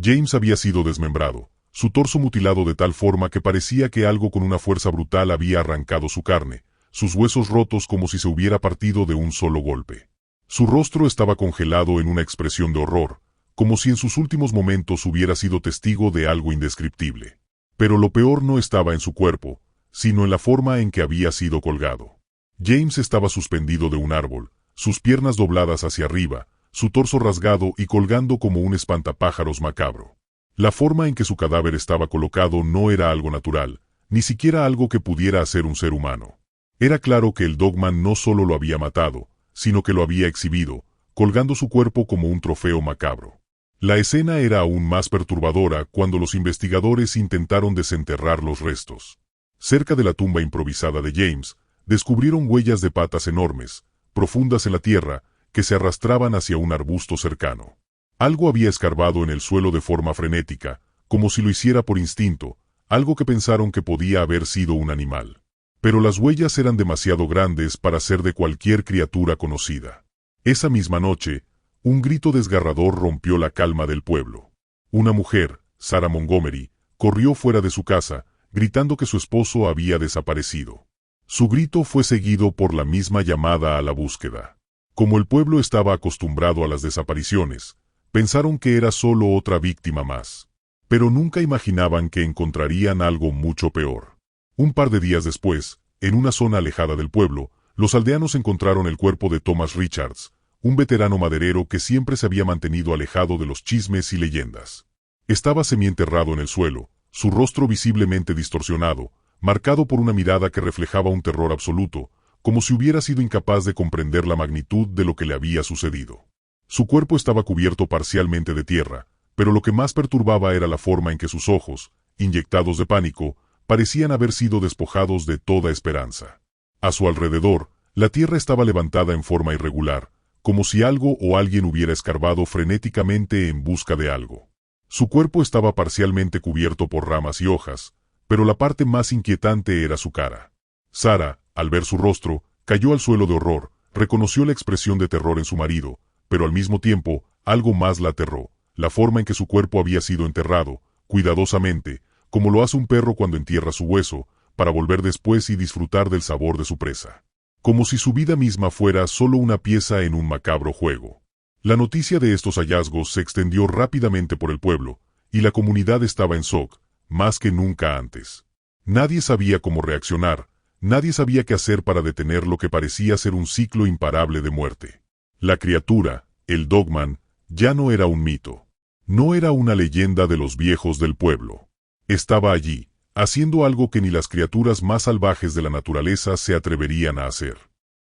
James había sido desmembrado, su torso mutilado de tal forma que parecía que algo con una fuerza brutal había arrancado su carne, sus huesos rotos como si se hubiera partido de un solo golpe. Su rostro estaba congelado en una expresión de horror, como si en sus últimos momentos hubiera sido testigo de algo indescriptible. Pero lo peor no estaba en su cuerpo, sino en la forma en que había sido colgado. James estaba suspendido de un árbol, sus piernas dobladas hacia arriba, su torso rasgado y colgando como un espantapájaros macabro. La forma en que su cadáver estaba colocado no era algo natural, ni siquiera algo que pudiera hacer un ser humano. Era claro que el Dogman no solo lo había matado, sino que lo había exhibido, colgando su cuerpo como un trofeo macabro. La escena era aún más perturbadora cuando los investigadores intentaron desenterrar los restos. Cerca de la tumba improvisada de James, descubrieron huellas de patas enormes, profundas en la tierra, que se arrastraban hacia un arbusto cercano. Algo había escarbado en el suelo de forma frenética, como si lo hiciera por instinto, algo que pensaron que podía haber sido un animal. Pero las huellas eran demasiado grandes para ser de cualquier criatura conocida. Esa misma noche, un grito desgarrador rompió la calma del pueblo. Una mujer, Sarah Montgomery, corrió fuera de su casa, gritando que su esposo había desaparecido. Su grito fue seguido por la misma llamada a la búsqueda. Como el pueblo estaba acostumbrado a las desapariciones, pensaron que era solo otra víctima más. Pero nunca imaginaban que encontrarían algo mucho peor. Un par de días después, en una zona alejada del pueblo, los aldeanos encontraron el cuerpo de Thomas Richards, un veterano maderero que siempre se había mantenido alejado de los chismes y leyendas. Estaba semienterrado en el suelo, su rostro visiblemente distorsionado, marcado por una mirada que reflejaba un terror absoluto, como si hubiera sido incapaz de comprender la magnitud de lo que le había sucedido. Su cuerpo estaba cubierto parcialmente de tierra, pero lo que más perturbaba era la forma en que sus ojos, inyectados de pánico, parecían haber sido despojados de toda esperanza. A su alrededor, la tierra estaba levantada en forma irregular, como si algo o alguien hubiera escarbado frenéticamente en busca de algo. Su cuerpo estaba parcialmente cubierto por ramas y hojas, pero la parte más inquietante era su cara. Sara, al ver su rostro, cayó al suelo de horror, reconoció la expresión de terror en su marido, pero al mismo tiempo, algo más la aterró, la forma en que su cuerpo había sido enterrado, cuidadosamente, como lo hace un perro cuando entierra su hueso, para volver después y disfrutar del sabor de su presa. Como si su vida misma fuera solo una pieza en un macabro juego. La noticia de estos hallazgos se extendió rápidamente por el pueblo, y la comunidad estaba en shock, más que nunca antes. Nadie sabía cómo reaccionar, nadie sabía qué hacer para detener lo que parecía ser un ciclo imparable de muerte. La criatura, el Dogman, ya no era un mito. No era una leyenda de los viejos del pueblo. Estaba allí, haciendo algo que ni las criaturas más salvajes de la naturaleza se atreverían a hacer.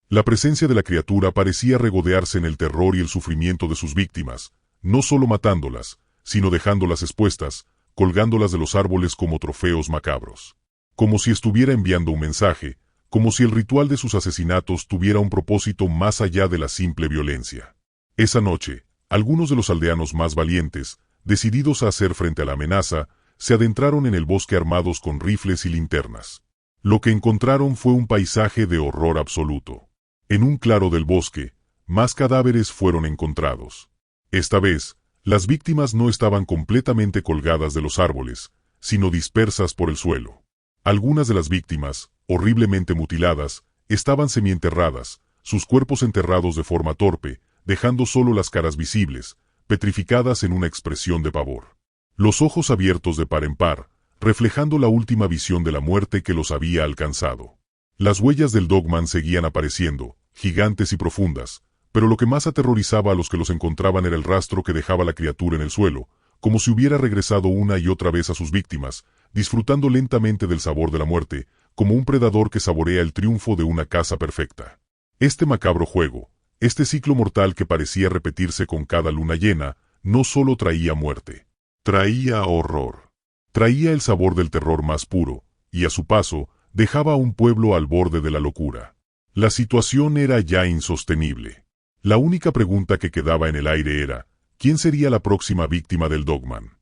La presencia de la criatura parecía regodearse en el terror y el sufrimiento de sus víctimas, no solo matándolas, sino dejándolas expuestas, colgándolas de los árboles como trofeos macabros. Como si estuviera enviando un mensaje, como si el ritual de sus asesinatos tuviera un propósito más allá de la simple violencia. Esa noche, algunos de los aldeanos más valientes, decididos a hacer frente a la amenaza, se adentraron en el bosque armados con rifles y linternas. Lo que encontraron fue un paisaje de horror absoluto. En un claro del bosque, más cadáveres fueron encontrados. Esta vez, las víctimas no estaban completamente colgadas de los árboles, sino dispersas por el suelo. Algunas de las víctimas, horriblemente mutiladas, estaban semienterradas, sus cuerpos enterrados de forma torpe, dejando solo las caras visibles, petrificadas en una expresión de pavor. Los ojos abiertos de par en par, reflejando la última visión de la muerte que los había alcanzado. Las huellas del Dogman seguían apareciendo, gigantes y profundas, pero lo que más aterrorizaba a los que los encontraban era el rastro que dejaba la criatura en el suelo, como si hubiera regresado una y otra vez a sus víctimas, disfrutando lentamente del sabor de la muerte, como un predador que saborea el triunfo de una caza perfecta. Este macabro juego, este ciclo mortal que parecía repetirse con cada luna llena, no solo traía muerte, traía horror. Traía el sabor del terror más puro, y a su paso, dejaba a un pueblo al borde de la locura. La situación era ya insostenible. La única pregunta que quedaba en el aire era, ¿quién sería la próxima víctima del Dogman?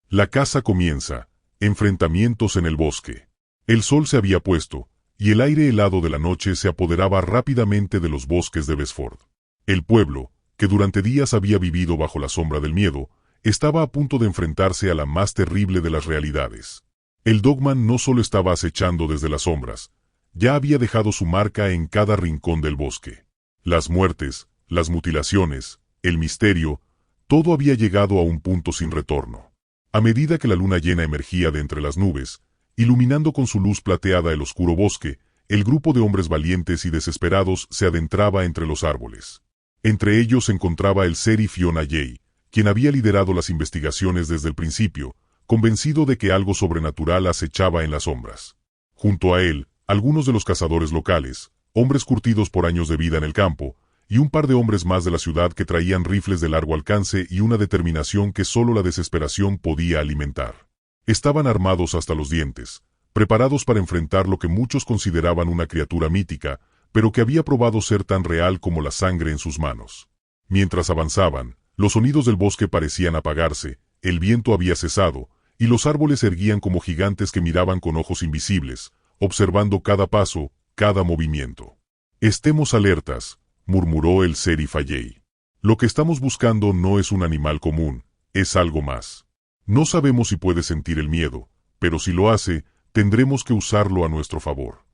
La caza comienza, enfrentamientos en el bosque. El sol se había puesto, y el aire helado de la noche se apoderaba rápidamente de los bosques de Besford. El pueblo, que durante días había vivido bajo la sombra del miedo, estaba a punto de enfrentarse a la más terrible de las realidades. El Dogman no solo estaba acechando desde las sombras, ya había dejado su marca en cada rincón del bosque. Las muertes, las mutilaciones, el misterio, todo había llegado a un punto sin retorno. A medida que la luna llena emergía de entre las nubes, iluminando con su luz plateada el oscuro bosque, el grupo de hombres valientes y desesperados se adentraba entre los árboles. Entre ellos se encontraba el sheriff Fiona Jay, quien había liderado las investigaciones desde el principio, convencido de que algo sobrenatural acechaba en las sombras. Junto a él, algunos de los cazadores locales, hombres curtidos por años de vida en el campo, y un par de hombres más de la ciudad que traían rifles de largo alcance y una determinación que solo la desesperación podía alimentar. Estaban armados hasta los dientes, preparados para enfrentar lo que muchos consideraban una criatura mítica, pero que había probado ser tan real como la sangre en sus manos. Mientras avanzaban, los sonidos del bosque parecían apagarse, el viento había cesado, y los árboles erguían como gigantes que miraban con ojos invisibles, observando cada paso, cada movimiento. «Estemos alertas», murmuró el sheriff Jay. «Lo que estamos buscando no es un animal común, es algo más. No sabemos si puede sentir el miedo, pero si lo hace, tendremos que usarlo a nuestro favor».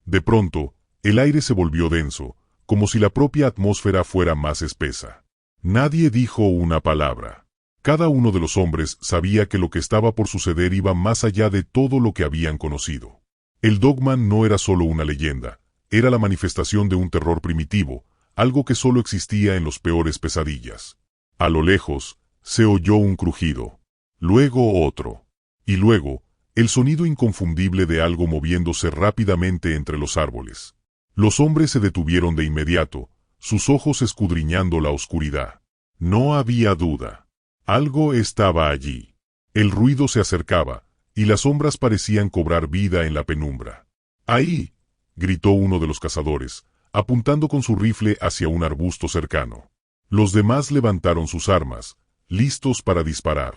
De pronto, el aire se volvió denso, como si la propia atmósfera fuera más espesa. Nadie dijo una palabra. Cada uno de los hombres sabía que lo que estaba por suceder iba más allá de todo lo que habían conocido. El Dogman no era solo una leyenda, era la manifestación de un terror primitivo, algo que solo existía en los peores pesadillas. A lo lejos, se oyó un crujido, luego otro, y luego, el sonido inconfundible de algo moviéndose rápidamente entre los árboles. Los hombres se detuvieron de inmediato, sus ojos escudriñando la oscuridad. No había duda. Algo estaba allí. El ruido se acercaba, y las sombras parecían cobrar vida en la penumbra. ¡Ahí!, gritó uno de los cazadores, apuntando con su rifle hacia un arbusto cercano. Los demás levantaron sus armas, listos para disparar.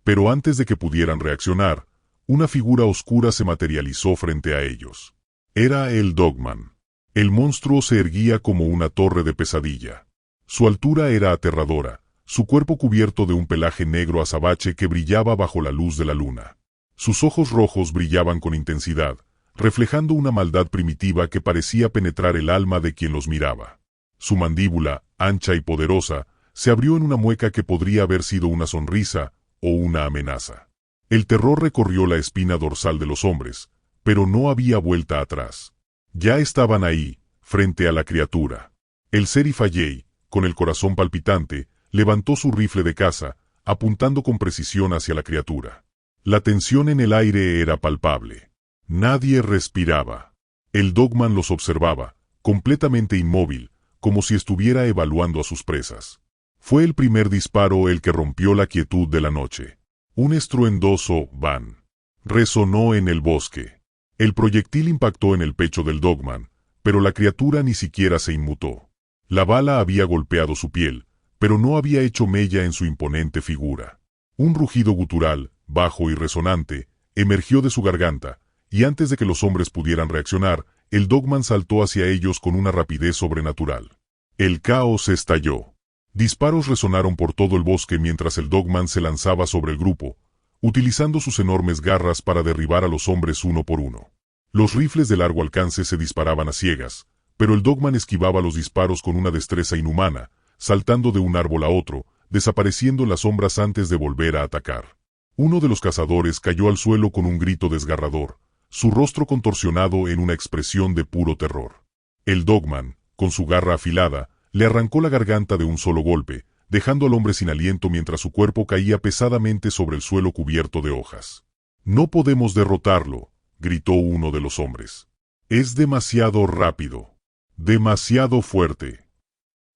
Pero antes de que pudieran reaccionar, una figura oscura se materializó frente a ellos. Era el Dogman. El monstruo se erguía como una torre de pesadilla. Su altura era aterradora, su cuerpo cubierto de un pelaje negro azabache que brillaba bajo la luz de la luna. Sus ojos rojos brillaban con intensidad, reflejando una maldad primitiva que parecía penetrar el alma de quien los miraba. Su mandíbula, ancha y poderosa, se abrió en una mueca que podría haber sido una sonrisa o una amenaza. El terror recorrió la espina dorsal de los hombres, pero no había vuelta atrás. Ya estaban ahí, frente a la criatura. El Sheriff Alley, con el corazón palpitante, levantó su rifle de caza, apuntando con precisión hacia la criatura. La tensión en el aire era palpable. Nadie respiraba. El Dogman los observaba, completamente inmóvil, como si estuviera evaluando a sus presas. Fue el primer disparo el que rompió la quietud de la noche. Un estruendoso «ban» resonó en el bosque. El proyectil impactó en el pecho del Dogman, pero la criatura ni siquiera se inmutó. La bala había golpeado su piel, pero no había hecho mella en su imponente figura. Un rugido gutural, bajo y resonante, emergió de su garganta, y antes de que los hombres pudieran reaccionar, el Dogman saltó hacia ellos con una rapidez sobrenatural. El caos estalló. Disparos resonaron por todo el bosque mientras el Dogman se lanzaba sobre el grupo, utilizando sus enormes garras para derribar a los hombres uno por uno. Los rifles de largo alcance se disparaban a ciegas, pero el Dogman esquivaba los disparos con una destreza inhumana, saltando de un árbol a otro, desapareciendo en las sombras antes de volver a atacar. Uno de los cazadores cayó al suelo con un grito desgarrador, su rostro contorsionado en una expresión de puro terror. El Dogman, con su garra afilada, le arrancó la garganta de un solo golpe, dejando al hombre sin aliento mientras su cuerpo caía pesadamente sobre el suelo cubierto de hojas. «No podemos derrotarlo», gritó uno de los hombres. «Es demasiado rápido. Demasiado fuerte».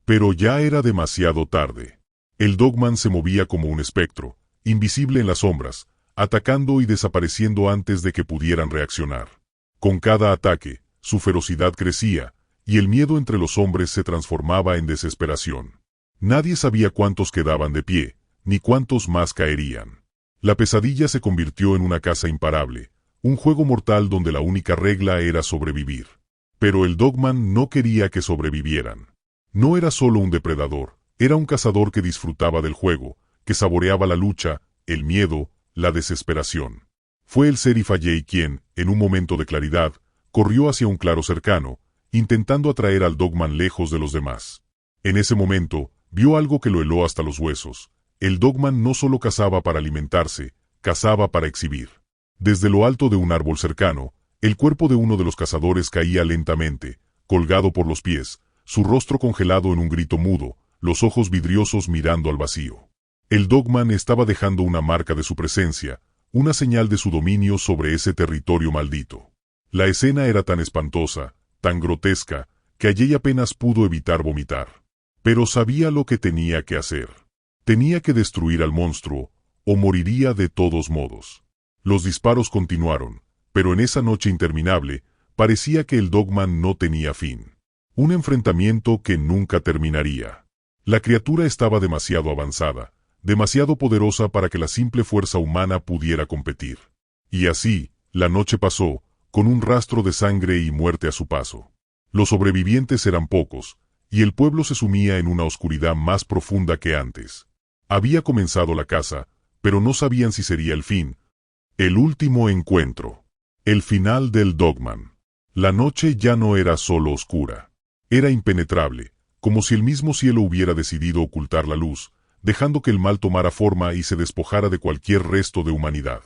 Pero ya era demasiado tarde. El Dogman se movía como un espectro, invisible en las sombras, atacando y desapareciendo antes de que pudieran reaccionar. Con cada ataque, su ferocidad crecía, y el miedo entre los hombres se transformaba en desesperación. Nadie sabía cuántos quedaban de pie, ni cuántos más caerían. La pesadilla se convirtió en una caza imparable, un juego mortal donde la única regla era sobrevivir. Pero el Dogman no quería que sobrevivieran. No era solo un depredador, era un cazador que disfrutaba del juego, que saboreaba la lucha, el miedo, la desesperación. Fue el Sheriff Alley quien, en un momento de claridad, corrió hacia un claro cercano, intentando atraer al Dogman lejos de los demás. En ese momento, vio algo que lo heló hasta los huesos. El Dogman no solo cazaba para alimentarse, cazaba para exhibir. Desde lo alto de un árbol cercano, el cuerpo de uno de los cazadores caía lentamente, colgado por los pies, su rostro congelado en un grito mudo, los ojos vidriosos mirando al vacío. El Dogman estaba dejando una marca de su presencia, una señal de su dominio sobre ese territorio maldito. La escena era tan espantosa, tan grotesca, que Alley apenas pudo evitar vomitar. Pero sabía lo que tenía que hacer. Tenía que destruir al monstruo, o moriría de todos modos. Los disparos continuaron, pero en esa noche interminable, parecía que el Dogman no tenía fin. Un enfrentamiento que nunca terminaría. La criatura estaba demasiado avanzada, demasiado poderosa para que la simple fuerza humana pudiera competir. Y así, la noche pasó, con un rastro de sangre y muerte a su paso. Los sobrevivientes eran pocos, y el pueblo se sumía en una oscuridad más profunda que antes. Había comenzado la caza, pero no sabían si sería el fin. El último encuentro. El final del Dogman. La noche ya no era solo oscura. Era impenetrable, como si el mismo cielo hubiera decidido ocultar la luz, dejando que el mal tomara forma y se despojara de cualquier resto de humanidad.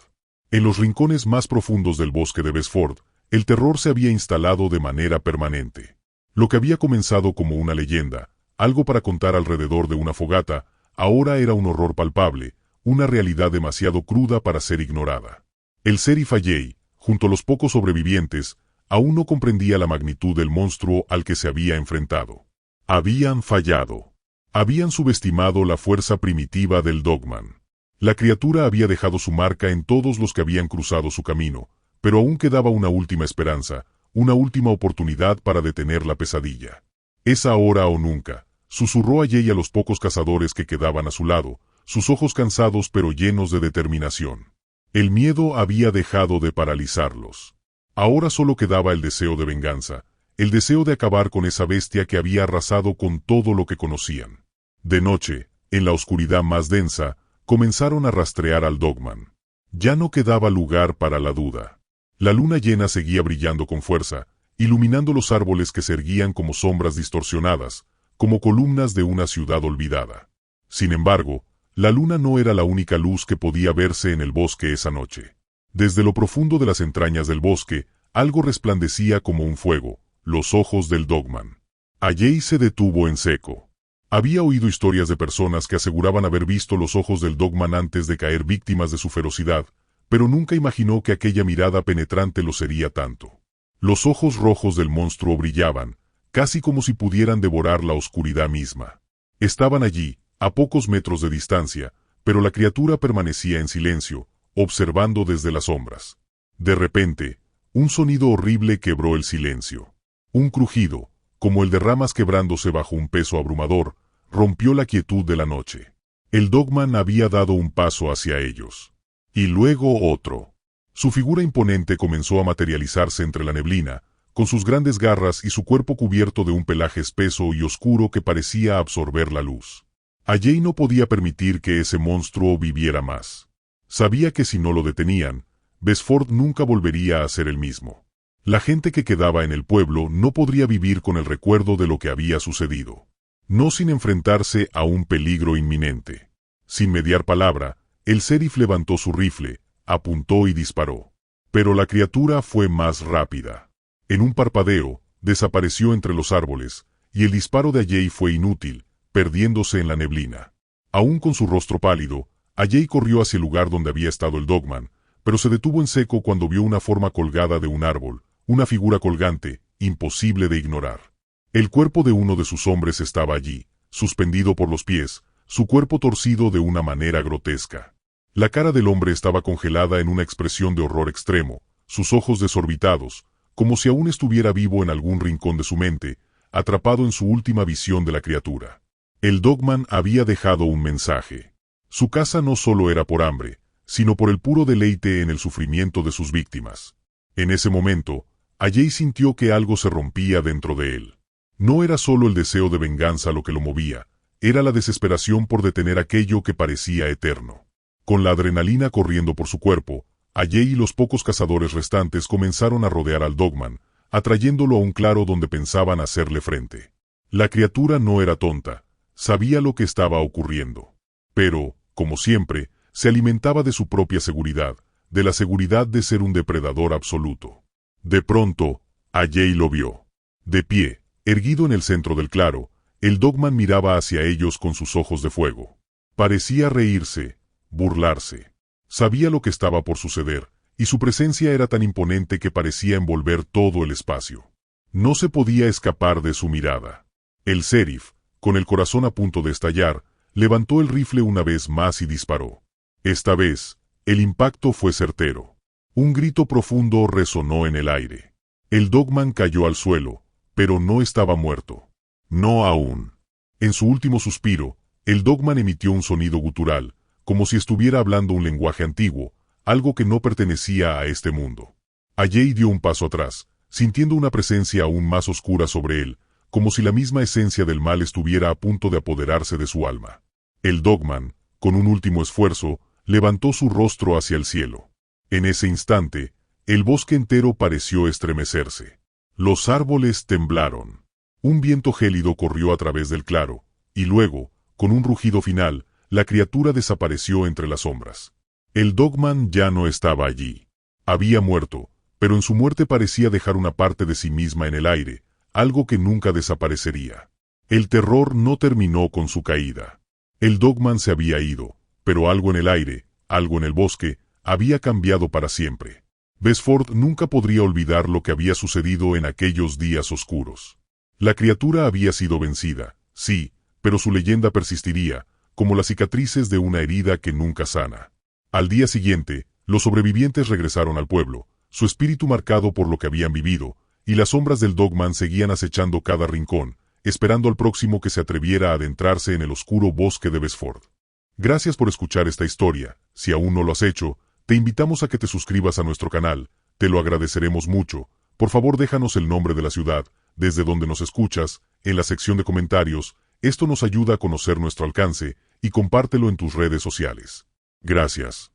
En los rincones más profundos del bosque de Besford, el terror se había instalado de manera permanente. Lo que había comenzado como una leyenda, algo para contar alrededor de una fogata, ahora era un horror palpable, una realidad demasiado cruda para ser ignorada. El Sheriff Alley, junto a los pocos sobrevivientes, aún no comprendía la magnitud del monstruo al que se había enfrentado. Habían fallado. Habían subestimado la fuerza primitiva del Dogman. La criatura había dejado su marca en todos los que habían cruzado su camino, pero aún quedaba una última esperanza, una última oportunidad para detener la pesadilla. «Es ahora o nunca», susurró Jay a los pocos cazadores que quedaban a su lado, sus ojos cansados pero llenos de determinación. El miedo había dejado de paralizarlos. Ahora solo quedaba el deseo de venganza, el deseo de acabar con esa bestia que había arrasado con todo lo que conocían. De noche, en la oscuridad más densa, comenzaron a rastrear al Dogman. Ya no quedaba lugar para la duda. La luna llena seguía brillando con fuerza, iluminando los árboles que se erguían como sombras distorsionadas, como columnas de una ciudad olvidada. Sin embargo, la luna no era la única luz que podía verse en el bosque esa noche. Desde lo profundo de las entrañas del bosque, algo resplandecía como un fuego, los ojos del Dogman. Jay se detuvo en seco. Había oído historias de personas que aseguraban haber visto los ojos del Dogman antes de caer víctimas de su ferocidad, pero nunca imaginó que aquella mirada penetrante lo sería tanto. Los ojos rojos del monstruo brillaban, casi como si pudieran devorar la oscuridad misma. Estaban allí, a pocos metros de distancia, pero la criatura permanecía en silencio, observando desde las sombras. De repente, un sonido horrible quebró el silencio. Un crujido, como el de ramas quebrándose bajo un peso abrumador, rompió la quietud de la noche. El Dogman había dado un paso hacia ellos. Y luego otro. Su figura imponente comenzó a materializarse entre la neblina, con sus grandes garras y su cuerpo cubierto de un pelaje espeso y oscuro que parecía absorber la luz. Jay no podía permitir que ese monstruo viviera más. Sabía que si no lo detenían, Besford nunca volvería a ser el mismo. La gente que quedaba en el pueblo no podría vivir con el recuerdo de lo que había sucedido. No sin enfrentarse a un peligro inminente. Sin mediar palabra, el sheriff levantó su rifle, apuntó y disparó. Pero la criatura fue más rápida. En un parpadeo, desapareció entre los árboles, y el disparo de Jay fue inútil, perdiéndose en la neblina. Aún con su rostro pálido, Jay corrió hacia el lugar donde había estado el Dogman, pero se detuvo en seco cuando vio una forma colgada de un árbol, una figura colgante, imposible de ignorar. El cuerpo de uno de sus hombres estaba allí, suspendido por los pies, su cuerpo torcido de una manera grotesca. La cara del hombre estaba congelada en una expresión de horror extremo, sus ojos desorbitados, como si aún estuviera vivo en algún rincón de su mente, atrapado en su última visión de la criatura. El Dogman había dejado un mensaje. Su caza no solo era por hambre, sino por el puro deleite en el sufrimiento de sus víctimas. En ese momento, Jay sintió que algo se rompía dentro de él. No era solo el deseo de venganza lo que lo movía, era la desesperación por detener aquello que parecía eterno. Con la adrenalina corriendo por su cuerpo, Jay y los pocos cazadores restantes comenzaron a rodear al Dogman, atrayéndolo a un claro donde pensaban hacerle frente. La criatura no era tonta, sabía lo que estaba ocurriendo. Pero, como siempre, se alimentaba de su propia seguridad, de la seguridad de ser un depredador absoluto. De pronto, Jay lo vio. De pie, erguido en el centro del claro, el Dogman miraba hacia ellos con sus ojos de fuego. Parecía reírse, burlarse. Sabía lo que estaba por suceder, y su presencia era tan imponente que parecía envolver todo el espacio. No se podía escapar de su mirada. El sheriff, con el corazón a punto de estallar, levantó el rifle una vez más y disparó. Esta vez, el impacto fue certero. Un grito profundo resonó en el aire. El Dogman cayó al suelo, pero no estaba muerto. No aún. En su último suspiro, el Dogman emitió un sonido gutural, como si estuviera hablando un lenguaje antiguo, algo que no pertenecía a este mundo. Jay dio un paso atrás, sintiendo una presencia aún más oscura sobre él, como si la misma esencia del mal estuviera a punto de apoderarse de su alma. El Dogman, con un último esfuerzo, levantó su rostro hacia el cielo. En ese instante, el bosque entero pareció estremecerse. Los árboles temblaron. Un viento gélido corrió a través del claro, y luego, con un rugido final, la criatura desapareció entre las sombras. El Dogman ya no estaba allí. Había muerto, pero en su muerte parecía dejar una parte de sí misma en el aire, algo que nunca desaparecería. El terror no terminó con su caída. El Dogman se había ido, pero algo en el aire, algo en el bosque, había cambiado para siempre. Besford nunca podría olvidar lo que había sucedido en aquellos días oscuros. La criatura había sido vencida, sí, pero su leyenda persistiría, como las cicatrices de una herida que nunca sana. Al día siguiente, los sobrevivientes regresaron al pueblo, su espíritu marcado por lo que habían vivido, y las sombras del Dogman seguían acechando cada rincón, esperando al próximo que se atreviera a adentrarse en el oscuro bosque de Besford. Gracias por escuchar esta historia. Si aún no lo has hecho, te invitamos a que te suscribas a nuestro canal, te lo agradeceremos mucho. Por favor, déjanos el nombre de la ciudad, desde donde nos escuchas, en la sección de comentarios. Esto nos ayuda a conocer nuestro alcance, y compártelo en tus redes sociales. Gracias.